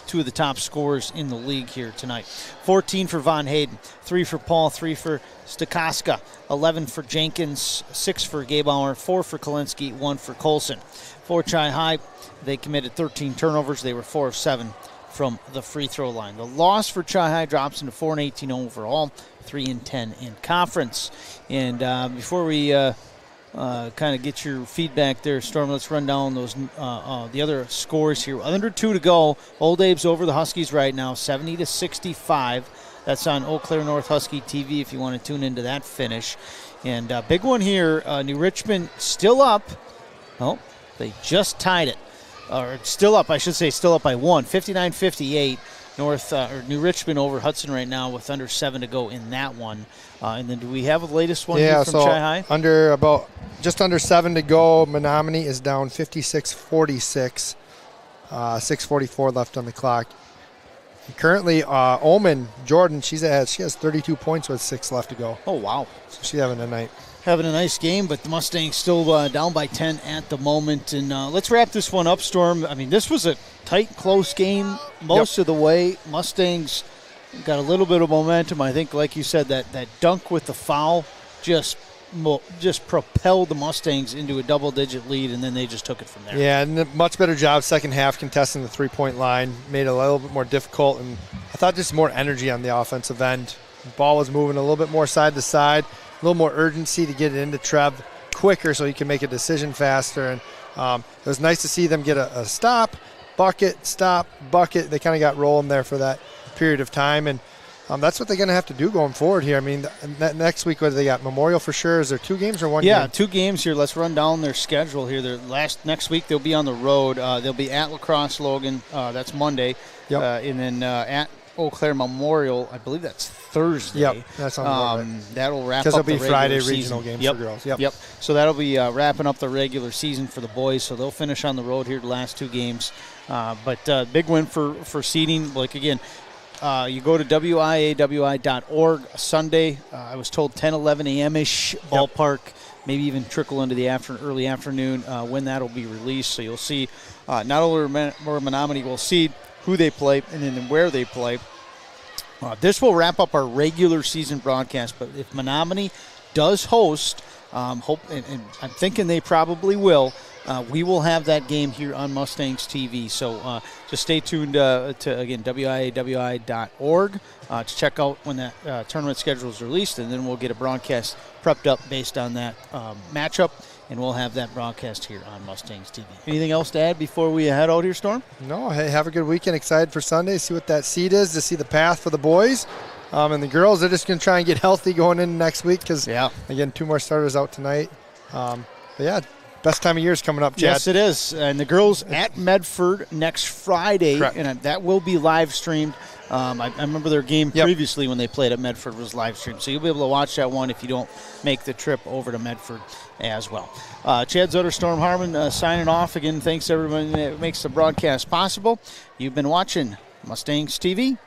two of the top scorers in the league here tonight. 14 for Von Hayden, 3 for Paul, 3 for Stakoska, 11 for Jenkins, 6 for Gabauer, 4 for Kolinsky, 1 for Colson. For Chai High, they committed 13 turnovers. They were 4 of 7 from the free throw line. The loss for Chi-High drops into 4-18 overall, 3-10 in conference. And before we kind of get your feedback there, Storm, let's run down those the other scores here. Under 2 to go. Old Abe's over the Huskies right now, 70-65. That's on Eau Claire North Husky TV if you want to tune into that finish. And big one here, New Richmond still up. Oh, they just tied it. Or still up, I should say, still up by 1, 59-58. New Richmond over Hudson right now with under 7 to go in that one. And then do we have the latest one here from Chi-High? Just under 7 to go. Menomonie is down 56-46. 6:44 left on the clock. Currently, Omen, Jordan, she has 32 points with 6 left to go. Oh, wow. So she's having a night. Having a nice game, but the Mustangs still down by 10 at the moment. And let's wrap this one up, Storm. I mean, this was a tight, close game most of the way. Mustangs got a little bit of momentum. I think, like you said, that dunk with the foul just propelled the Mustangs into a double-digit lead, and then they just took it from there. Yeah, and a much better job second half contesting the three-point line. Made it a little bit more difficult, and I thought just more energy on the offensive end. The ball was moving a little bit more side to side, a little more urgency to get it into Trev quicker so he can make a decision faster. And it was nice to see them get a stop, bucket. They kind of got rolling there for that period of time, and that's what they're going to have to do going forward here. I mean, next week, what do they got? Memorial for sure. Is there 2 games or 1 game? Yeah, 2 games here. Let's run down their schedule here. Next week, they'll be on the road. They'll be at La Crosse Logan. That's Monday. Yep. And then at Eau Claire Memorial, I believe that's Thursday. Yep, that's on the road. That'll wrap up because the it'll be regular Friday season. regional games for girls. Yep. So that'll be wrapping up the regular season for the boys. So they'll finish on the road here the last 2 games. But big win for seeding. Like, again, you go to wiawi.org Sunday. I was told 10-11 a.m.-ish ballpark, maybe even trickle into the early afternoon when that'll be released. So you'll see not only where Menomonie will seed, who they play, and then where they play. This will wrap up our regular season broadcast, but if Menomonie does host, and I'm thinking they probably will, we will have that game here on Mustangs TV. So just stay tuned to, again, wiawi.org to check out when that tournament schedule is released, and then we'll get a broadcast prepped up based on that matchup, and we'll have that broadcast here on Mustangs TV. Anything else to add before we head out here, Storm? No, hey, have a good weekend. Excited for Sunday, see what that seed is, to see the path for the boys. And the girls, they're just going to try and get healthy going into next week because, again, 2 more starters out tonight. But, yeah, best time of year is coming up, Chad. Yes, it is. And the girls at Medford next Friday. Correct. And that will be live streamed. I remember their game previously when they played at Medford was live streamed. So you'll be able to watch that one if you don't make the trip over to Medford as well. Chad Zutter, Storm Harmon signing off. Again, thanks to everyone that makes the broadcast possible. You've been watching Mustangs TV.